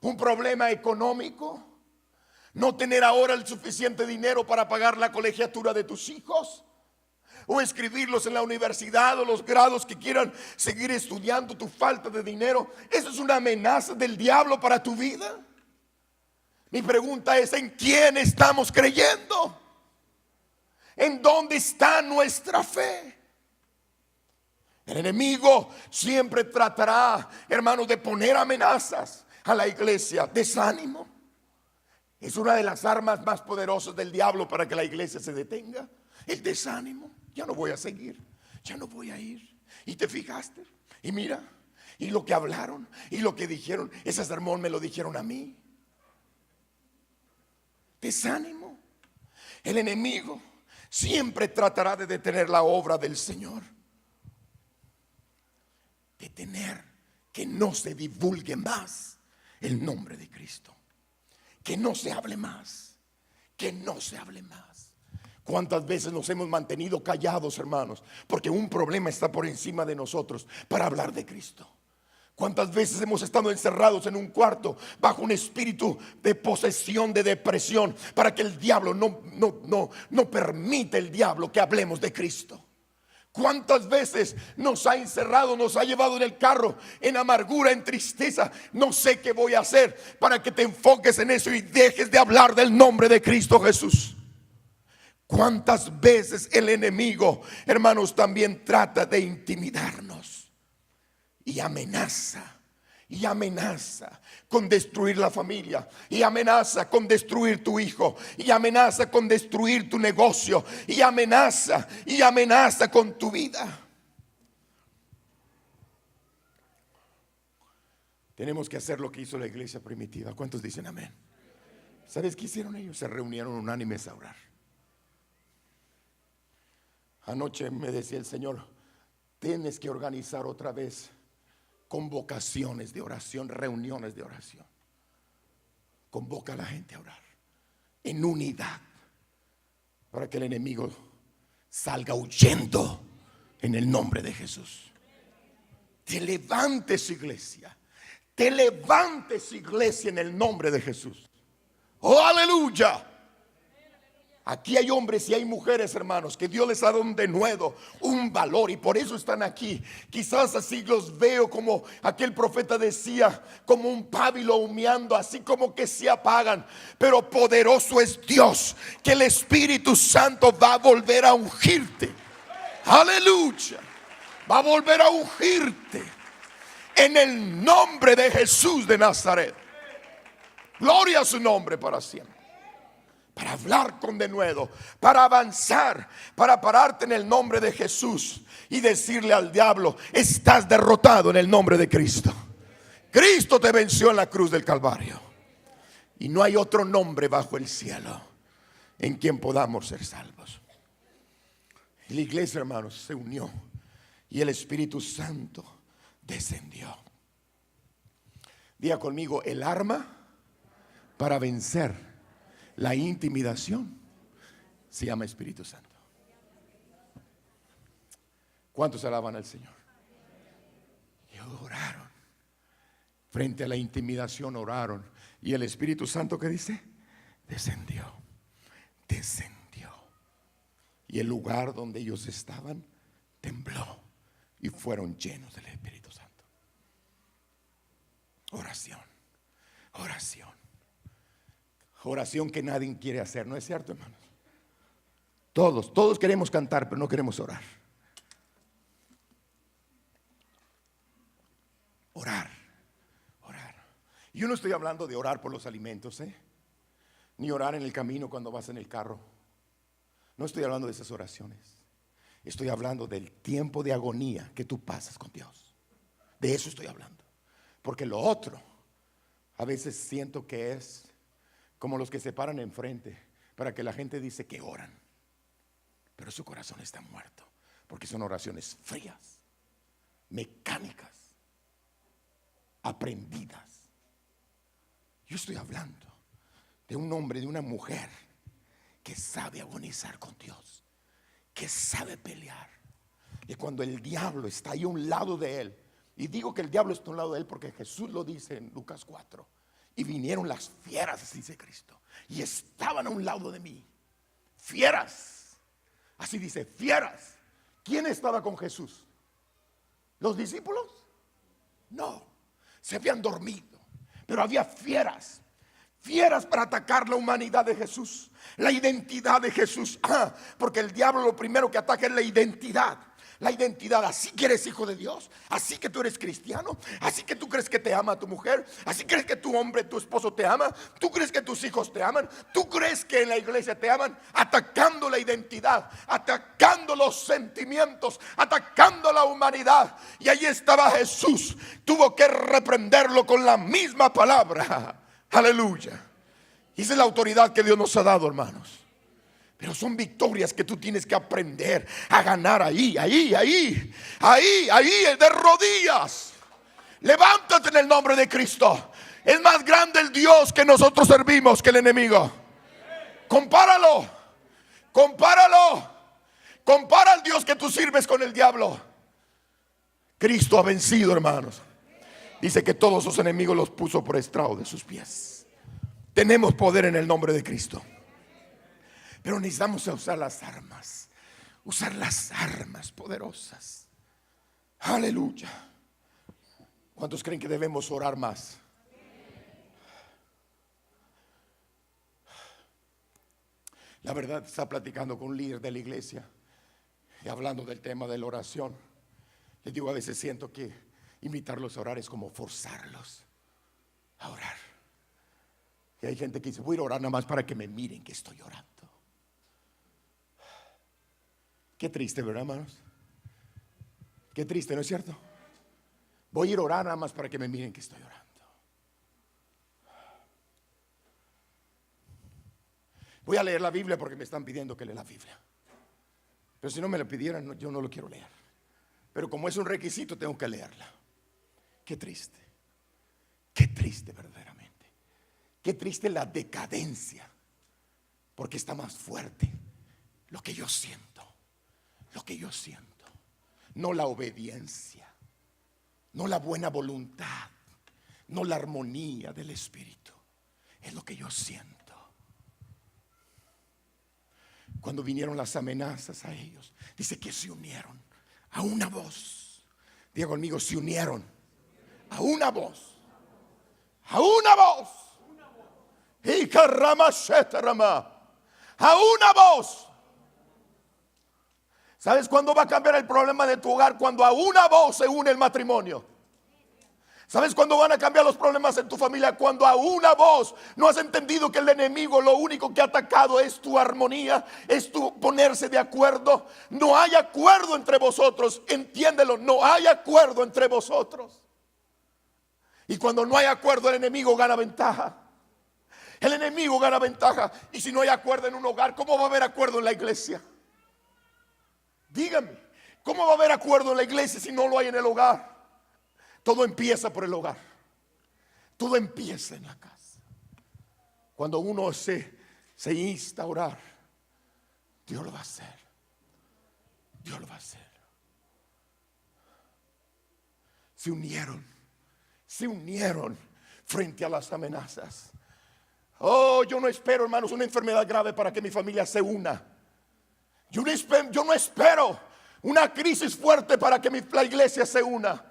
Speaker 1: Un problema económico, no tener ahora el suficiente dinero para pagar la colegiatura de tus hijos, o escribirlos en la universidad, o los grados que quieran seguir estudiando, tu falta de dinero. Eso es una amenaza del diablo para tu vida. Mi pregunta es: ¿en quién estamos creyendo? ¿En dónde está nuestra fe? El enemigo siempre tratará, hermanos, de poner amenazas a la iglesia. Desánimo es una de las armas más poderosas del diablo para que la iglesia se detenga. El desánimo. Ya no voy a seguir, ya no voy a ir. Y te fijaste, y mira, y lo que hablaron y lo que dijeron, ese sermón me lo dijeron a mí. Desánimo. El enemigo siempre tratará de detener la obra del Señor, detener que no se divulgue más el nombre de Cristo, que no se hable más, que no se hable más. ¿Cuántas veces nos hemos mantenido callados, hermanos? Porque un problema está por encima de nosotros para hablar de Cristo. ¿Cuántas veces hemos estado encerrados en un cuarto bajo un espíritu de posesión, de depresión, para que el diablo no permite el diablo que hablemos de Cristo? ¿Cuántas veces nos ha encerrado, nos ha llevado en el carro, en amargura, en tristeza? No sé qué voy a hacer, para que te enfoques en eso y dejes de hablar del nombre de Cristo Jesús. ¿Cuántas veces el enemigo, hermanos, también trata de intimidarnos y amenaza? Y amenaza con destruir la familia, y amenaza con destruir tu hijo, y amenaza con destruir tu negocio, y amenaza con tu vida. Tenemos que hacer lo que hizo la iglesia primitiva. ¿Cuántos dicen amén? ¿Sabes qué hicieron ellos? Se reunieron unánimes a orar. Anoche me decía el Señor: tienes que organizar otra vez convocaciones de oración, reuniones de oración. Convoca a la gente a orar en unidad, para que el enemigo salga huyendo en el nombre de Jesús. Te levantes, iglesia. Te levantes, iglesia, en el nombre de Jesús. Oh, aleluya. Aquí hay hombres y hay mujeres, hermanos, que Dios les ha dado un denuedo, un valor, y por eso están aquí. Quizás así los veo, como aquel profeta decía, como un pábilo humeando, así como que se apagan. Pero poderoso es Dios, que el Espíritu Santo va a volver a ungirte. Aleluya. Va a volver a ungirte en el nombre de Jesús de Nazaret. Gloria a su nombre para siempre. Para hablar con denuedo, para avanzar, para pararte en el nombre de Jesús y decirle al diablo: estás derrotado en el nombre de Cristo. Cristo te venció en la cruz del Calvario, y no hay otro nombre bajo el cielo en quien podamos ser salvos. Y la iglesia, hermanos, se unió y el Espíritu Santo descendió. Diga conmigo: el arma para vencer la intimidación se llama Espíritu Santo. ¿Cuántos alaban al Señor? Y oraron frente a la intimidación, oraron, y el Espíritu Santo, ¿qué dice? Descendió. Y el lugar donde ellos estaban tembló, y fueron llenos del Espíritu Santo. Oración que nadie quiere hacer, ¿no es cierto, hermanos? Todos queremos cantar, pero no queremos orar. Orar. Yo no estoy hablando de orar por los alimentos, ni orar en el camino cuando vas en el carro. No estoy hablando de esas oraciones. Estoy hablando del tiempo de agonía que tú pasas con Dios. De eso estoy hablando. Porque lo otro, a veces siento que es como los que se paran enfrente para que la gente dice que oran, pero su corazón está muerto, porque son oraciones frías, mecánicas, aprendidas. Yo estoy hablando de un hombre, de una mujer que sabe agonizar con Dios, que sabe pelear. Y cuando el diablo está ahí a un lado de él, y digo que el diablo está a un lado de él porque Jesús lo dice en Lucas 4: y vinieron las fieras, así dice Cristo, y estaban a un lado de mí. Fieras, así dice, fieras. ¿Quién estaba con Jesús? ¿Los discípulos? No, se habían dormido. Pero había fieras para atacar la humanidad de Jesús, la identidad de Jesús. Porque el diablo lo primero que ataca es la identidad. La identidad: así que eres hijo de Dios, así que tú eres cristiano, así que tú crees que te ama tu mujer, así crees que tu hombre, tu esposo te ama, tú crees que tus hijos te aman, tú crees que en la iglesia te aman. Atacando la identidad, atacando los sentimientos, atacando la humanidad. Y ahí estaba Jesús, tuvo que reprenderlo con la misma palabra. Aleluya. Y esa es la autoridad que Dios nos ha dado, hermanos. Pero son victorias que tú tienes que aprender a ganar ahí, de rodillas. Levántate en el nombre de Cristo. Es más grande el Dios que nosotros servimos que el enemigo. Compara al Dios que tú sirves con el diablo. Cristo ha vencido, hermanos. Dice que todos sus enemigos los puso por estrado de sus pies. Tenemos poder en el nombre de Cristo. Pero necesitamos usar las armas. usar las armas poderosas. Aleluya. ¿Cuántos creen que debemos orar más? La verdad, está platicando con un líder de la iglesia y hablando del tema de la oración. Les digo, a veces siento que invitarlos a orar es como forzarlos a orar. Y hay gente que dice, voy a orar nada más para que me miren que estoy orando. Qué triste, ¿verdad, hermanos? Qué triste, ¿no es cierto? Voy a ir a orar nada más para que me miren que estoy orando. Voy a leer la Biblia porque me están pidiendo que lea la Biblia. Pero si no me la pidieran, yo no lo quiero leer. Pero como es un requisito, tengo que leerla. Qué triste. Qué triste verdaderamente. Qué triste la decadencia. Porque está más fuerte lo que yo siento. Lo que yo siento. No la obediencia. No la buena voluntad. No la armonía del Espíritu. Es lo que yo siento. Cuando vinieron las amenazas a ellos, dice que se unieron a una voz. Diga conmigo, se unieron a una voz. A una voz. Y a una voz. ¿Sabes cuándo va a cambiar el problema de tu hogar? Cuando a una voz se une el matrimonio. ¿Sabes cuándo van a cambiar los problemas en tu familia? Cuando a una voz no has entendido que el enemigo lo único que ha atacado es tu armonía, es tu ponerse de acuerdo. No hay acuerdo entre vosotros, entiéndelo, no hay acuerdo entre vosotros. Y cuando no hay acuerdo, el enemigo gana ventaja. El enemigo gana ventaja. Y si no hay acuerdo en un hogar, ¿cómo va a haber acuerdo en la iglesia? Dígame, ¿cómo va a haber acuerdo en la iglesia si no lo hay en el hogar? Todo empieza por el hogar. Todo empieza en la casa. Cuando uno se insta a orar, Dios lo va a hacer. Dios lo va a hacer. Se unieron frente a las amenazas. Oh, yo no espero, hermanos, una enfermedad grave para que mi familia se una. Yo no espero una crisis fuerte para que la iglesia se una.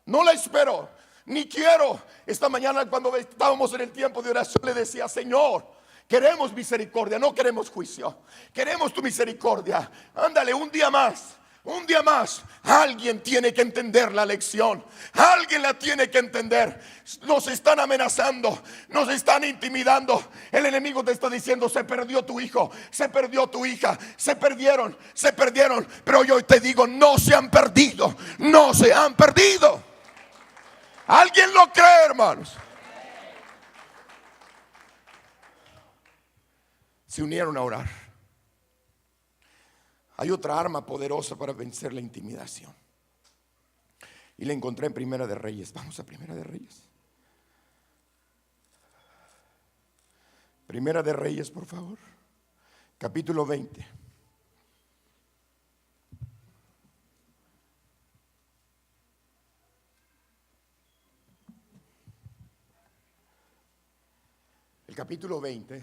Speaker 1: No la espero, ni quiero. Esta mañana cuando estábamos en el tiempo de oración le decía, Señor, queremos misericordia, no queremos juicio. Queremos tu misericordia. Ándale, un día más. Un día más, alguien tiene que entender la lección. Alguien la tiene que entender. Nos están amenazando, nos están intimidando. El enemigo te está diciendo, se perdió tu hijo, se perdió tu hija, se perdieron. Pero yo te digo, no se han perdido, no se han perdido. ¿Alguien lo cree, hermanos? Se unieron a orar. Hay otra arma poderosa para vencer la intimidación. Y la encontré en Primera de Reyes. Vamos a Primera de Reyes. Primera de Reyes, por favor. Capítulo 20. El capítulo 20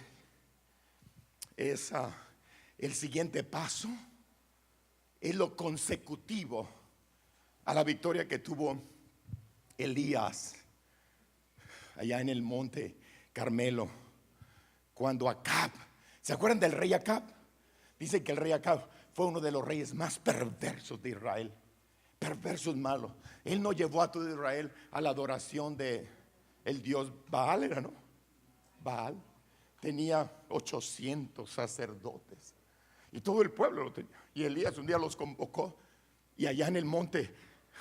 Speaker 1: es el siguiente paso. Es lo consecutivo a la victoria que tuvo Elías allá en el monte Carmelo, cuando Acab, ¿se acuerdan del rey Acab? Dicen que el rey Acab fue uno de los reyes más perversos de Israel. Perversos, malos. Él no llevó a todo Israel a la adoración de el dios Baal, era, ¿no? Baal tenía 800 sacerdotes y todo el pueblo lo tenía. Y Elías un día los convocó y allá en el monte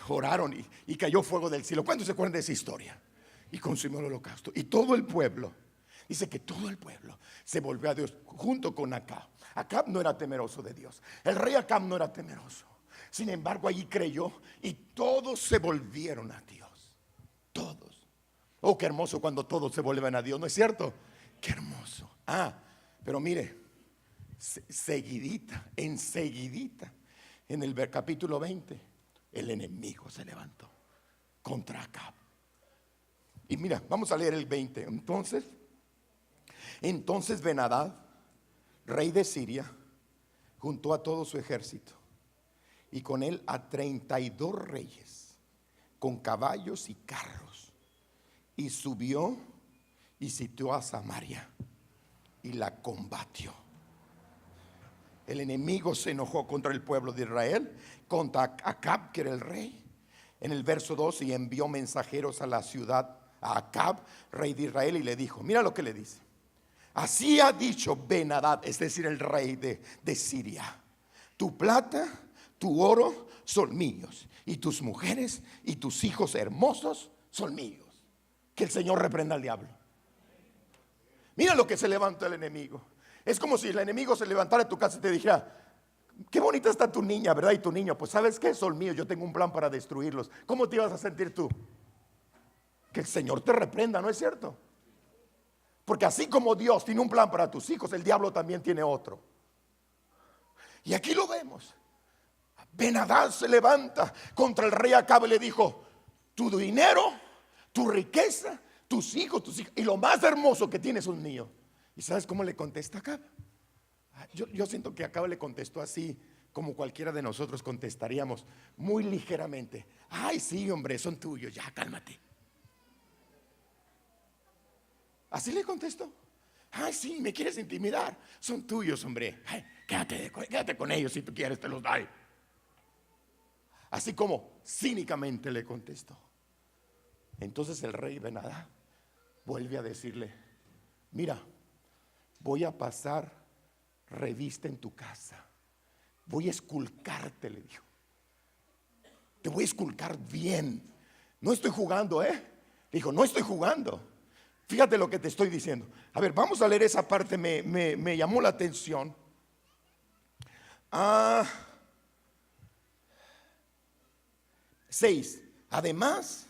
Speaker 1: oraron y cayó fuego del cielo. ¿Cuántos se acuerdan de esa historia? Y consumió el holocausto. Y todo el pueblo, dice que todo el pueblo se volvió a Dios junto con Acab. Acab no era temeroso de Dios. El rey Acab no era temeroso. Sin embargo, allí creyó y todos se volvieron a Dios. Todos. Oh, qué hermoso cuando todos se vuelven a Dios, ¿no es cierto? Qué hermoso. Pero mire, enseguidita, en el capítulo 20, el enemigo se levantó contra Acab. Y mira, vamos a leer el 20. Entonces Ben-Hadad, rey de Siria,
Speaker 2: juntó a todo su ejército y con él a 32 reyes con caballos y carros, y subió y sitió a Samaria y la combatió. El enemigo se enojó contra el pueblo de Israel, contra Acab, que era el rey. En el verso 2, y envió mensajeros a la ciudad, a Acab, rey de Israel, y le dijo, mira lo que le dice: así ha dicho Ben-Hadad, es decir, el rey de Siria, tu plata, tu oro son míos, y tus mujeres y tus hijos hermosos son míos. Que el Señor reprenda al diablo. Mira lo que se levanta el enemigo. Es como si el enemigo se levantara en tu casa y te dijera: qué bonita está tu niña, ¿verdad? Y tu niño, pues ¿sabes qué? Son míos, yo tengo un plan para destruirlos. ¿Cómo te ibas a sentir tú? Que el Señor te reprenda, ¿no es cierto? Porque así como Dios tiene un plan para tus hijos, el diablo también tiene otro. Y aquí lo vemos. Ben-Hadad se levanta contra el rey Acab y le dijo: tu dinero, tu riqueza, tus hijos y lo más hermoso que tienes son míos. ¿Y sabes cómo le contesta Acab? Yo siento que Acab le contestó así como cualquiera de nosotros contestaríamos, muy ligeramente: ay, sí, hombre, son tuyos, ya cálmate. Así le contestó: ay, sí, me quieres intimidar, son tuyos, hombre. Ay, quédate con ellos, si tú quieres te los doy. Así como cínicamente le contestó. Entonces el rey Ben-Hadad vuelve a decirle: mira, voy a pasar revista en tu casa, voy a esculcarte, le dijo. Te voy a esculcar bien. No estoy jugando, dijo, no estoy jugando. Fíjate lo que te estoy diciendo. A ver, vamos a leer esa parte, me llamó la atención. 6. Además,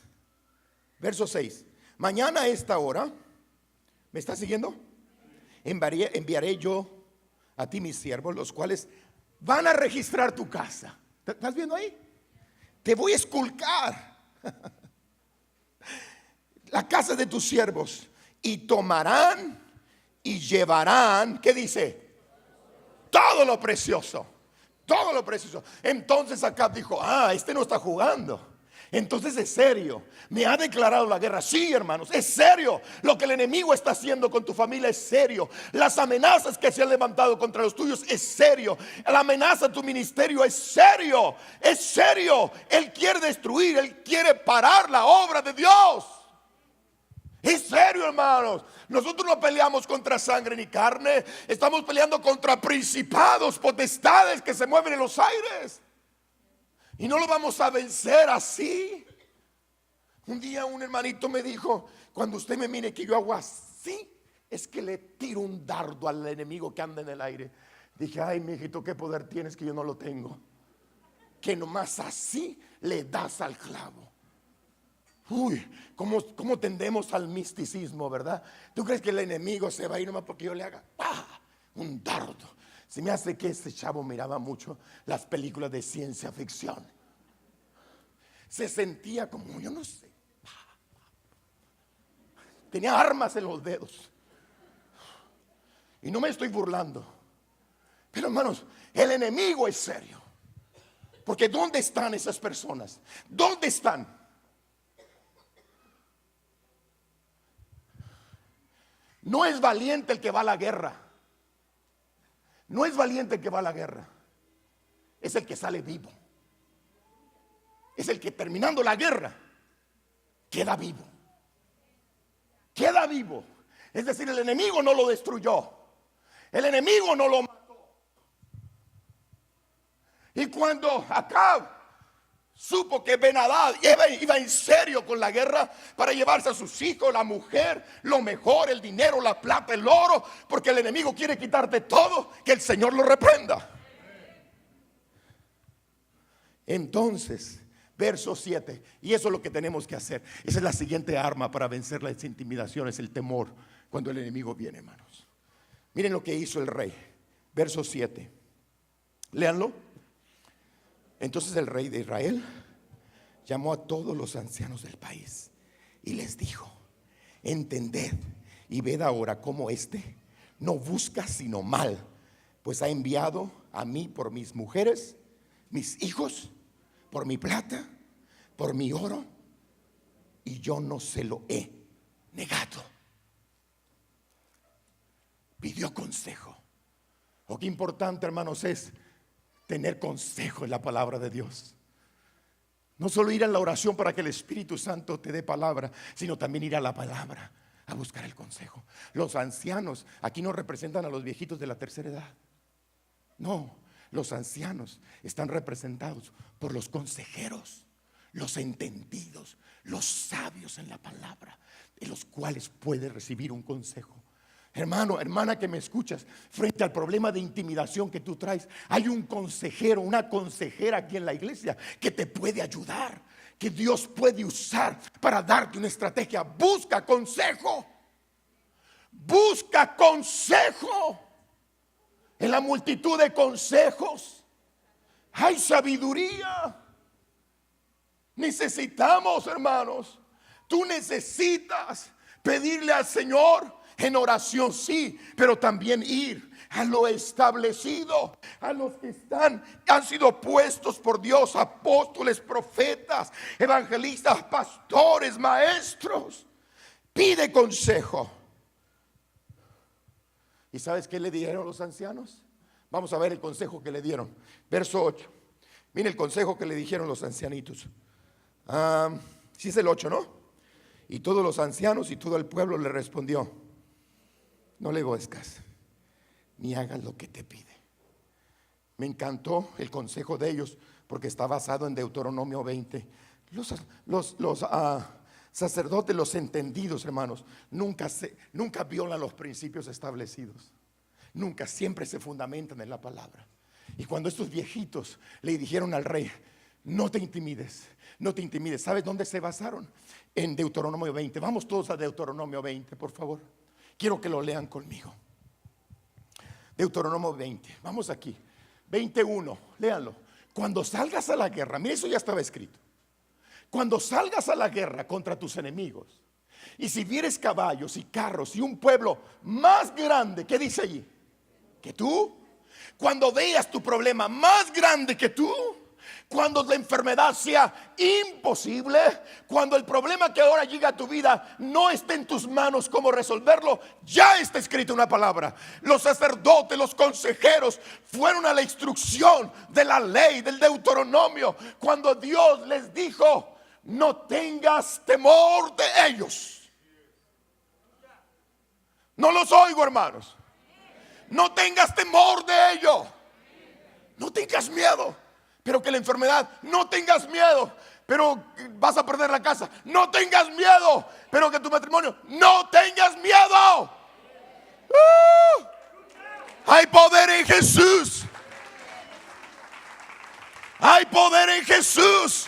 Speaker 2: verso 6. Mañana a esta hora, ¿me estás siguiendo? Enviaré yo a ti mis siervos, los cuales van a registrar tu casa. ¿Estás viendo ahí? Te voy a esculcar la casa de tus siervos, y tomarán y llevarán, ¿qué dice? Todo lo precioso. Todo lo precioso. Entonces Acab dijo: este no está jugando. Entonces es serio, me ha declarado la guerra. Sí, hermanos, es serio. Lo que el enemigo está haciendo con tu familia es serio. Las amenazas que se han levantado contra los tuyos es serio. La amenaza a tu ministerio es serio. Es serio. Él quiere destruir, él quiere parar la obra de Dios. Es serio, hermanos. Nosotros no peleamos contra sangre ni carne. Estamos peleando contra principados, potestades que se mueven en los aires. Y no lo vamos a vencer así. Un día un hermanito me dijo: cuando usted me mire que yo hago así, es que le tiro un dardo al enemigo que anda en el aire. Dije: ay, mijito, qué poder tienes que yo no lo tengo. Que nomás así le das al clavo. Uy, ¿cómo tendemos al misticismo, verdad? ¿Tú crees que el enemigo se va a ir nomás porque yo le haga un dardo? Se me hace que ese chavo miraba mucho las películas de ciencia ficción. Se sentía como, yo no sé, tenía armas en los dedos. Y no me estoy burlando, pero hermanos, el enemigo es serio. Porque ¿dónde están esas personas? ¿Dónde están? No es valiente el que va a la guerra. No es valiente el que va a la guerra. Es el que sale vivo. Es el que terminando la guerra queda vivo. Queda vivo. Es decir, el enemigo no lo destruyó. El enemigo no lo mató. Y cuando Acab supo que Ben-Hadad iba en serio con la guerra para llevarse a sus hijos, la mujer, lo mejor, el dinero, la plata, el oro, porque el enemigo quiere quitarte todo, que el Señor lo reprenda. Entonces, verso 7, y eso es lo que tenemos que hacer. Esa es la siguiente arma para vencer las intimidaciones, el temor, cuando el enemigo viene, hermanos. Miren lo que hizo el rey. Verso 7. Léanlo. Entonces el rey de Israel llamó a todos los ancianos del país y les dijo: entended y ved ahora cómo no busca sino mal pues ha enviado a mí por mis mujeres, mis hijos, por mi plata, por mi oro, y yo no se lo he negado. Pidió consejo. Oh, qué importante, hermanos, es tener consejo en la palabra de Dios. No solo ir a la oración para que el Espíritu Santo te dé palabra, sino también ir a la palabra a buscar el consejo. Los ancianos aquí no representan a los viejitos de la tercera edad. No, los ancianos están representados por los consejeros, los entendidos, los sabios en la palabra, de los cuales puedes recibir un consejo. Hermano, hermana que me escuchas, frente al problema de intimidación que tú traes, hay un consejero, una consejera aquí en la iglesia que te puede ayudar, que Dios puede usar para darte una estrategia. Busca consejo. Busca consejo. En la multitud de consejos hay sabiduría. Necesitamos, hermanos, tú necesitas pedirle al Señor en oración, sí, pero también ir a lo establecido, a los que han sido puestos por Dios, apóstoles, profetas, evangelistas, pastores, maestros. Pide consejo. ¿Y sabes qué le dieron los ancianos? Vamos a ver el consejo que le dieron. Verso 8. Mira el consejo que le dijeron los ancianitos. Sí es el 8, ¿no? Y todos los ancianos y todo el pueblo le respondió: no le obedezcas, ni hagas lo que te pide. Me encantó el consejo de ellos porque está basado en Deuteronomio 20. Los sacerdotes, los entendidos, hermanos, nunca violan los principios establecidos. Nunca, siempre se fundamentan en la palabra. Y cuando estos viejitos le dijeron al rey: no te intimides, no te intimides, ¿sabes dónde se basaron? En Deuteronomio 20. Vamos todos a Deuteronomio 20, por favor. Quiero que lo lean conmigo. Deuteronomio 20. Vamos aquí. 21. Léanlo. Cuando salgas a la guerra, mira, eso ya estaba escrito. Cuando salgas a la guerra contra tus enemigos, y si vieres caballos y carros y un pueblo más grande, ¿qué dice allí? Que tú. Cuando veas tu problema más grande que tú, cuando la enfermedad sea imposible, cuando el problema que ahora llega a tu vida no esté en tus manos cómo resolverlo, ya está escrita una palabra. Los sacerdotes, los consejeros fueron a la instrucción de la ley, del Deuteronomio, cuando Dios les dijo: no tengas temor de ellos. No los oigo, hermanos. No tengas temor de ellos. No tengas miedo. Pero que la enfermedad, no tengas miedo. Pero vas a perder la casa, no tengas miedo. Pero que tu matrimonio, no tengas miedo. Hay poder en Jesús. Hay poder en Jesús.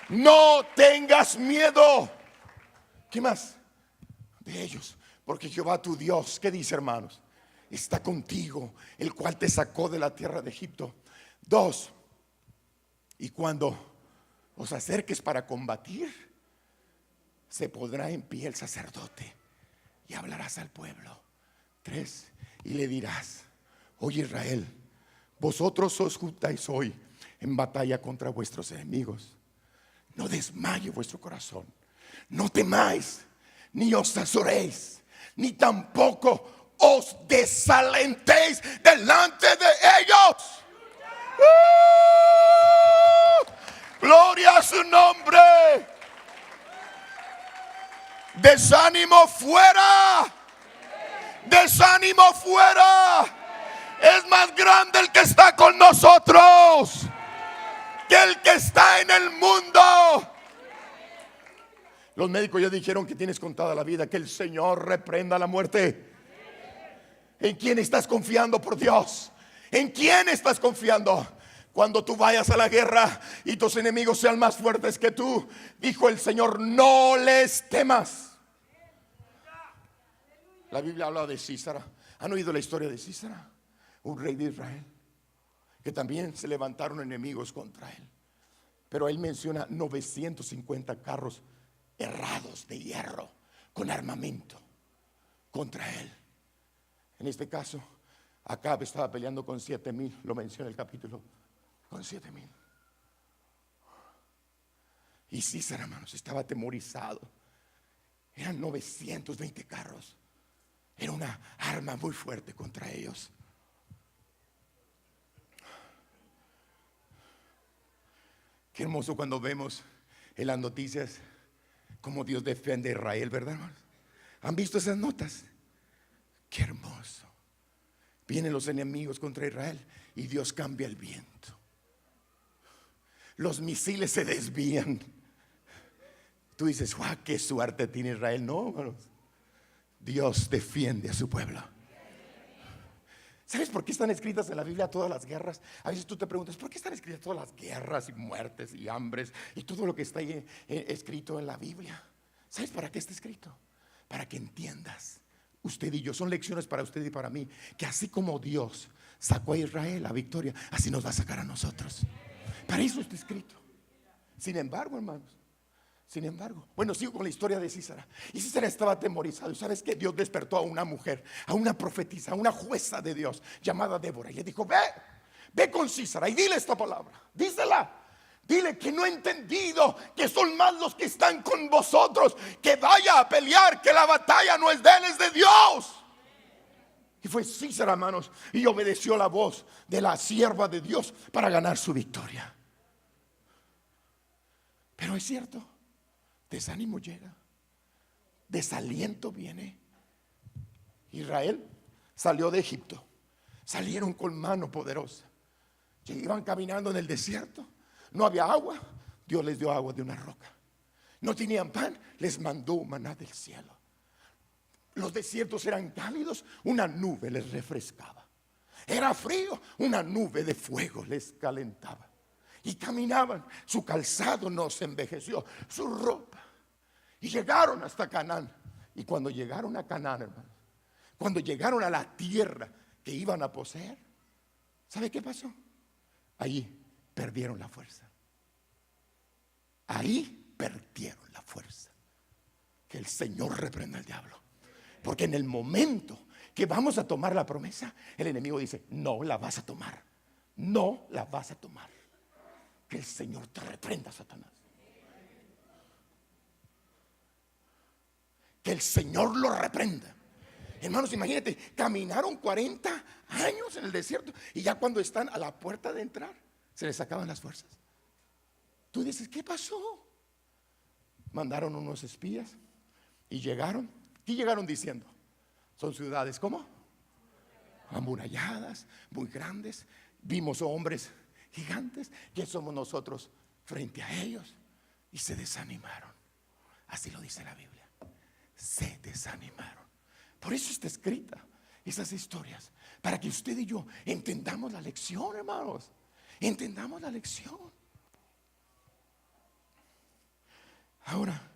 Speaker 2: No tengas miedo. ¿Qué más? De ellos. Porque Jehová tu Dios, ¿qué dice, hermanos? Está contigo, el cual te sacó de la tierra de Egipto. 2. Y cuando os acerques para combatir, se pondrá en pie el sacerdote y hablarás al pueblo. 3. Y le dirás: oye, Israel, vosotros os juntáis hoy en batalla contra vuestros enemigos. No desmaye vuestro corazón, no temáis, ni os azoréis, ni tampoco os desalentéis delante de ellos. Gloria a su nombre. Desánimo fuera. Desánimo fuera. Es más grande el que está con nosotros que el que está en el mundo. Los médicos ya dijeron que tienes contada la vida. Que el Señor reprenda la muerte. ¿En quién estás confiando, por Dios? ¿En quién estás confiando? Cuando tú vayas a la guerra y tus enemigos sean más fuertes que tú, dijo el Señor: no les temas. La Biblia habla de Císara. ¿Han oído la historia de Císara? Un rey de Israel, que también se levantaron enemigos contra él. Pero él menciona 950 carros herrados de hierro con armamento contra él. En este caso, Acab estaba peleando con 7,000, lo menciona el capítulo, con 7,000. Y Císara, hermanos, estaba atemorizado. Eran 920 carros. Era una arma muy fuerte contra ellos. Qué hermoso cuando vemos en las noticias cómo Dios defiende a Israel, ¿verdad, hermanos? ¿Han visto esas notas? Qué hermoso. Vienen los enemigos contra Israel y Dios cambia el viento. Los misiles se desvían. Tú dices, ¡guau! ¡Qué suerte tiene Israel! No, hermanos. Dios defiende a su pueblo. ¿Sabes por qué están escritas en la Biblia todas las guerras? A veces tú te preguntas, ¿por qué están escritas todas las guerras y muertes y hambres y todo lo que está ahí escrito en la Biblia? ¿Sabes para qué está escrito? Para que entiendas, usted y yo, son lecciones para usted y para mí, que así como Dios sacó a Israel a victoria, así nos va a sacar a nosotros. Para eso está escrito. Sin embargo, hermanos, bueno, sigo con la historia de Císara. Y Císara estaba atemorizado. ¿Y sabes qué? Dios despertó a una mujer, a una profetisa, a una jueza de Dios llamada Débora. Y le dijo, ve con Císara y dile esta palabra. Dísela. Dile que no he entendido, que son más los que están con vosotros, que vaya a pelear, que la batalla no es de él, es de Dios. Y fue Císara, hermanos, y obedeció la voz de la sierva de Dios para ganar su victoria. Pero es cierto, desánimo llega, desaliento viene. Israel salió de Egipto, salieron con mano poderosa, iban caminando en el desierto, no había agua, Dios les dio agua de una roca. No tenían pan, les mandó maná del cielo. Los desiertos eran cálidos, una nube les refrescaba. Era frío, una nube de fuego les calentaba. Y caminaban, su calzado no se envejeció, su ropa. Y llegaron hasta Canaán. Y cuando llegaron a Canaán, hermanos, cuando llegaron a la tierra que iban a poseer, ¿sabe qué pasó? Allí perdieron la fuerza. Ahí perdieron la fuerza. Que el Señor reprenda al diablo. Porque en el momento que vamos a tomar la promesa, el enemigo dice, no la vas a tomar. No la vas a tomar. Que el Señor te reprenda, Satanás. Que el Señor lo reprenda. Hermanos, imagínate, caminaron 40 años en el desierto y ya cuando están a la puerta de entrar, se les acaban las fuerzas. Tú dices, ¿qué pasó? Mandaron unos espías y llegaron. ¿Qué llegaron diciendo? Son ciudades, ¿cómo? Amuralladas, muy grandes. Vimos hombres gigantes. ¿Quién somos nosotros frente a ellos? Y se desanimaron. Así lo dice la Biblia. Se desanimaron. Por eso está escrita esas historias, para que usted y yo entendamos la lección, hermanos. Entendamos la lección. Ahora,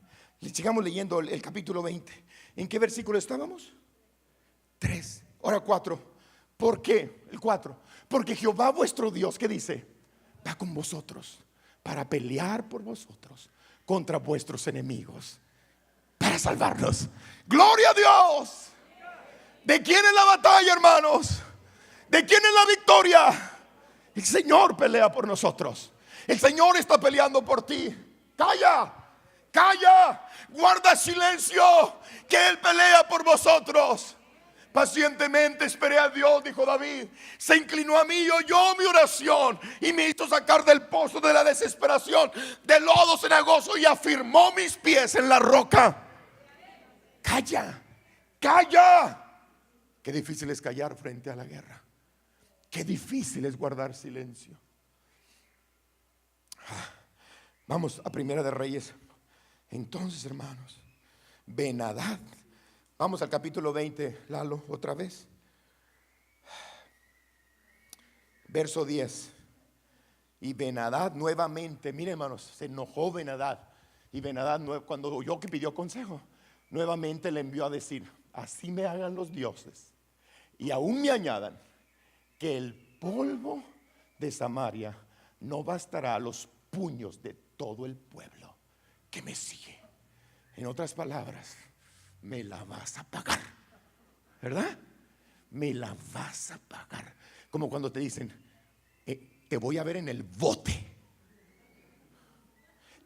Speaker 2: sigamos leyendo el capítulo 20. ¿En qué versículo estábamos? 3. Ahora 4. ¿Por qué? El 4. Porque Jehová vuestro Dios, ¿qué dice? Va con vosotros para pelear por vosotros contra vuestros enemigos, para salvarlos. ¡Gloria a Dios! ¿De quién es la batalla, hermanos? ¿De quién es la victoria? El Señor pelea por nosotros. El Señor está peleando por ti. Calla, calla, guarda silencio, que Él pelea por vosotros. Pacientemente esperé a Dios, dijo David. Se inclinó a mí y oyó mi oración y me hizo sacar del pozo de la desesperación, del lodo cenagoso, y afirmó mis pies en la roca. Calla, calla. Qué difícil es callar frente a la guerra. Qué difícil es guardar silencio. Vamos a Primera de Reyes. Entonces, hermanos, Ben-Hadad. Vamos al capítulo 20, Lalo, otra vez. Verso 10. Y Ben-Hadad nuevamente, miren, hermanos, se enojó Ben-Hadad. Y Ben-Hadad, cuando oyó que pidió consejo, nuevamente le envió a decir: así me hagan los dioses y aún me añadan, que el polvo de Samaria no bastará a los puños de todo el pueblo que me sigue. En otras palabras, me la vas a pagar, ¿verdad? me la vas a pagar. Como cuando te dicen, te voy a ver en el bote.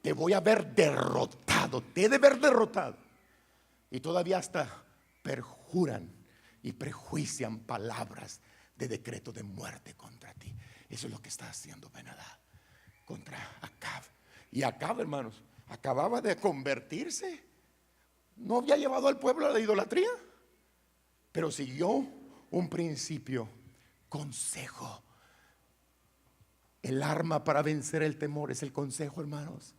Speaker 2: Te voy a ver derrotado. Te he de ver derrotado. Y todavía hasta perjuran y prejuician palabras de decreto de muerte contra ti. Eso es lo que está haciendo Ben-Hadad contra Acab. Y Acab, hermanos, acababa de convertirse. No había llevado al pueblo a la idolatría, pero siguió un principio: consejo. El arma para vencer el temor es el consejo, hermanos.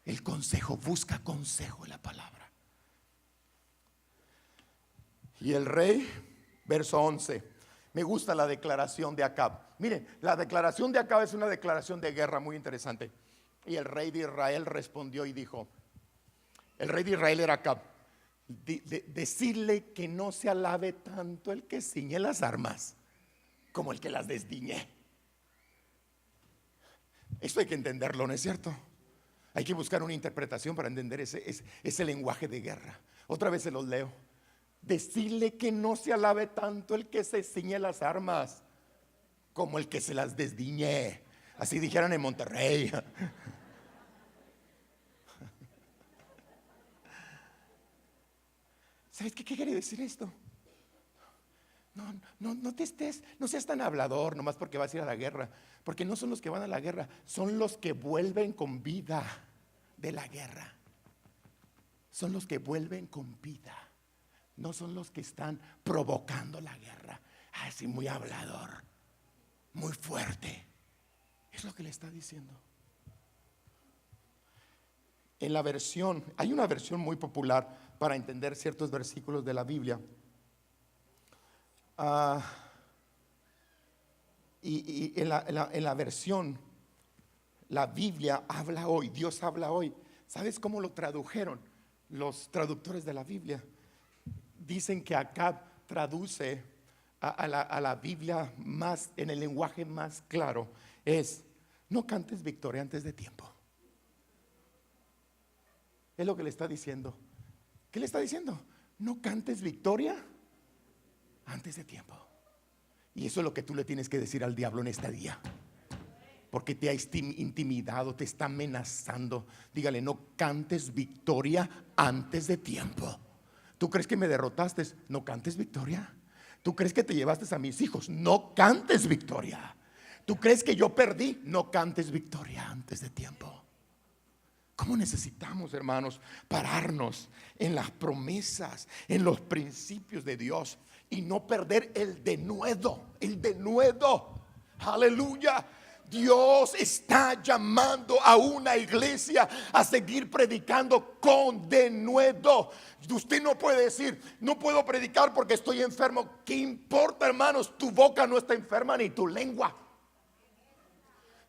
Speaker 2: El consejo, busca consejo en la palabra. Y el rey, verso 11, me gusta la declaración de Acab. Miren, la declaración de Acab es una declaración de guerra muy interesante. Y el rey de Israel respondió y dijo, el rey de Israel era Acab, decirle que no se alabe tanto el que ciñe las armas como el que las desdiñe. Esto hay que entenderlo, ¿no es cierto? Hay que buscar una interpretación para entender ese lenguaje de guerra. Otra vez se los leo. Decirle que no se alabe tanto el que se ciñe las armas como el que se las desdiñe. Así dijeran en Monterrey. ¿Sabes qué quiere decir esto? No seas tan hablador nomás porque vas a ir a la guerra. Porque no son los que van a la guerra, son los que vuelven con vida de la guerra. Son los que vuelven con vida. No son los que están provocando la guerra. Así muy hablador, muy fuerte. Es lo que le está diciendo. En la versión, hay una versión muy popular para entender ciertos versículos de la Biblia. Y en la versión, la Biblia habla hoy, Dios habla hoy. ¿Sabes cómo lo tradujeron los traductores de la Biblia? Dicen que Acab traduce a la Biblia más, en el lenguaje más claro, es: no cantes victoria antes de tiempo. Es lo que le está diciendo. ¿Qué le está diciendo? No cantes victoria antes de tiempo. Y eso es lo que tú le tienes que decir al diablo en este día, porque te ha intimidado, te está amenazando. Dígale: no cantes victoria antes de tiempo. ¿Tú crees que me derrotaste? No cantes victoria. ¿Tú crees que te llevaste a mis hijos? No cantes victoria. ¿Tú crees que yo perdí? No cantes victoria antes de tiempo. ¿Cómo necesitamos, hermanos, pararnos en las promesas, en los principios de Dios y no perder el denuedo? El denuedo. Aleluya. Dios está llamando a una iglesia a seguir predicando con denuedo. Usted no puede decir: no puedo predicar porque estoy enfermo. ¿Qué importa, hermanos? Tu boca no está enferma, ni tu lengua.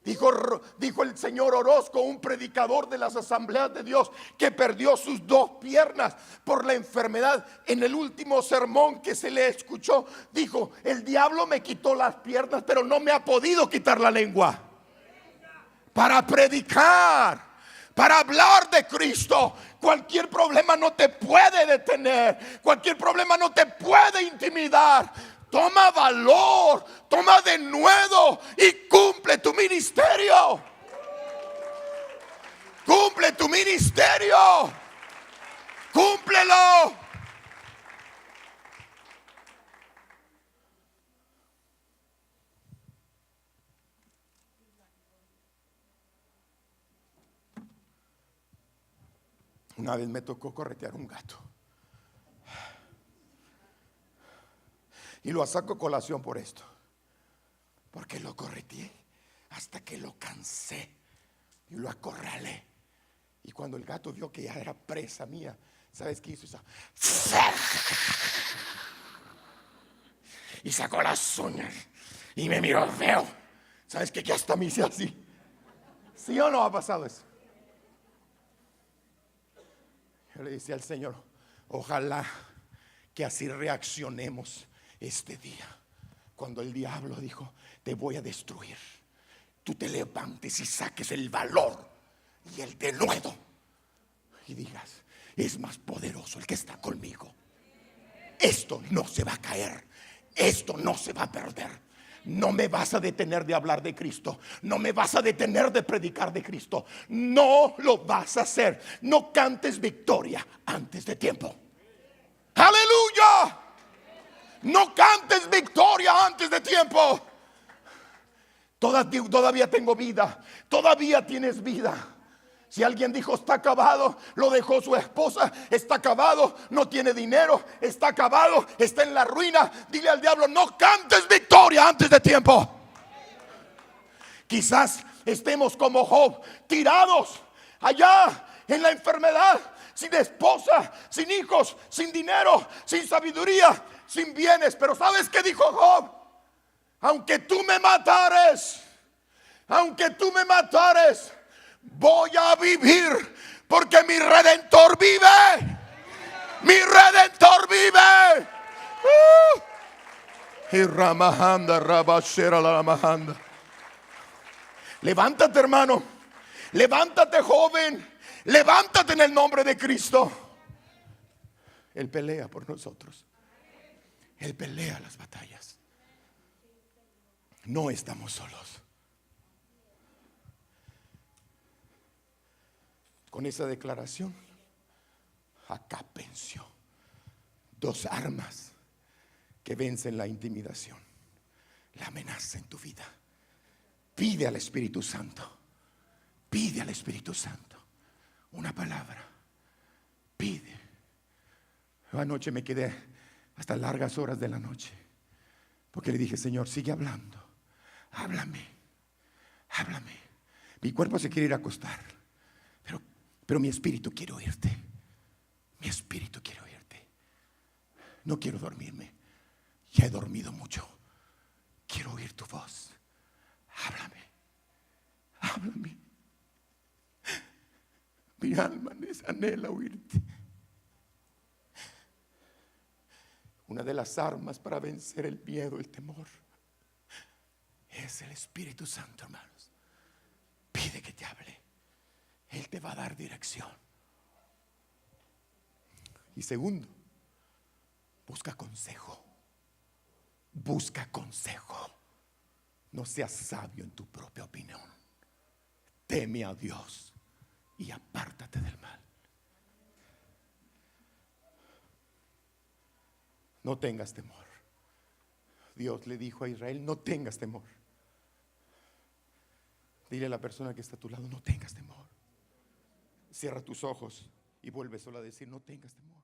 Speaker 2: Dijo el señor Orozco, un predicador de las asambleas de Dios, que perdió sus 2 piernas por la enfermedad. En el último sermón que se le escuchó, dijo: el diablo me quitó las piernas, pero no me ha podido quitar la lengua para predicar, para hablar de Cristo. Cualquier problema no te puede detener, cualquier problema no te puede intimidar. Toma valor, toma denuedo y cumple tu ministerio. Cumple tu ministerio. Cúmplelo. Una vez me tocó corretear un gato. Y lo saco a colación por esto, porque lo correteé hasta que lo cansé y lo acorralé. Y cuando el gato vio que ya era presa mía, ¿sabes qué hizo? Y sacó las uñas y me miró feo. ¿Sabes qué? Que hasta me hice así. ¿Sí o no ha pasado eso? Yo le decía al Señor: ojalá que así reaccionemos este día. Cuando el diablo dijo: te voy a destruir, tú te levantes y saques el valor y el denuedo y digas: es más poderoso el que está conmigo. esto no se va a caer, esto no se va a perder. No me vas a detener de hablar de Cristo. No me vas a detener de predicar de Cristo. No lo vas a hacer. No cantes victoria antes de tiempo. Aleluya. No cantes victoria antes de tiempo. Todavía tengo vida. Todavía tienes vida. Si alguien dijo está acabado, lo dejó su esposa, está acabado, no tiene dinero, está acabado, está en la ruina, dile al diablo, no cantes victoria antes de tiempo. Quizás estemos como Job, tirados allá en la enfermedad, sin esposa, sin hijos, sin dinero, sin sabiduría, sin bienes. Pero ¿sabes qué dijo Job? Aunque tú me matares, voy a vivir, porque mi Redentor vive. Mi Redentor vive. Y ramajanda, rabashera la ramajanda. Levántate, hermano. Levántate, joven. Levántate en el nombre de Cristo. Él pelea por nosotros. Él pelea las batallas. No estamos solos. Con esa declaración, acá venció 2 armas que vencen la intimidación, la amenaza en tu vida. Pide al Espíritu Santo, pide al Espíritu Santo una palabra, pide. Anoche me quedé hasta largas horas de la noche, porque le dije, Señor, sigue hablando, háblame. Mi cuerpo se quiere ir a acostar, pero mi espíritu quiere oírte. Mi espíritu quiere oírte. No quiero dormirme. Ya he dormido mucho. Quiero oír tu voz. Háblame. Mi alma anhela oírte. Una de las armas para vencer el miedo, el temor, es el Espíritu Santo, hermanos. Pide que te hable. Él te va a dar dirección. Y segundo, busca consejo. Busca consejo. No seas sabio en tu propia opinión. Teme a Dios y apártate del mal. No tengas temor. Dios le dijo a Israel, no tengas temor. Dile a la persona que está a tu lado, no tengas temor. Cierra tus ojos y vuelve solo a decir, no tengas temor.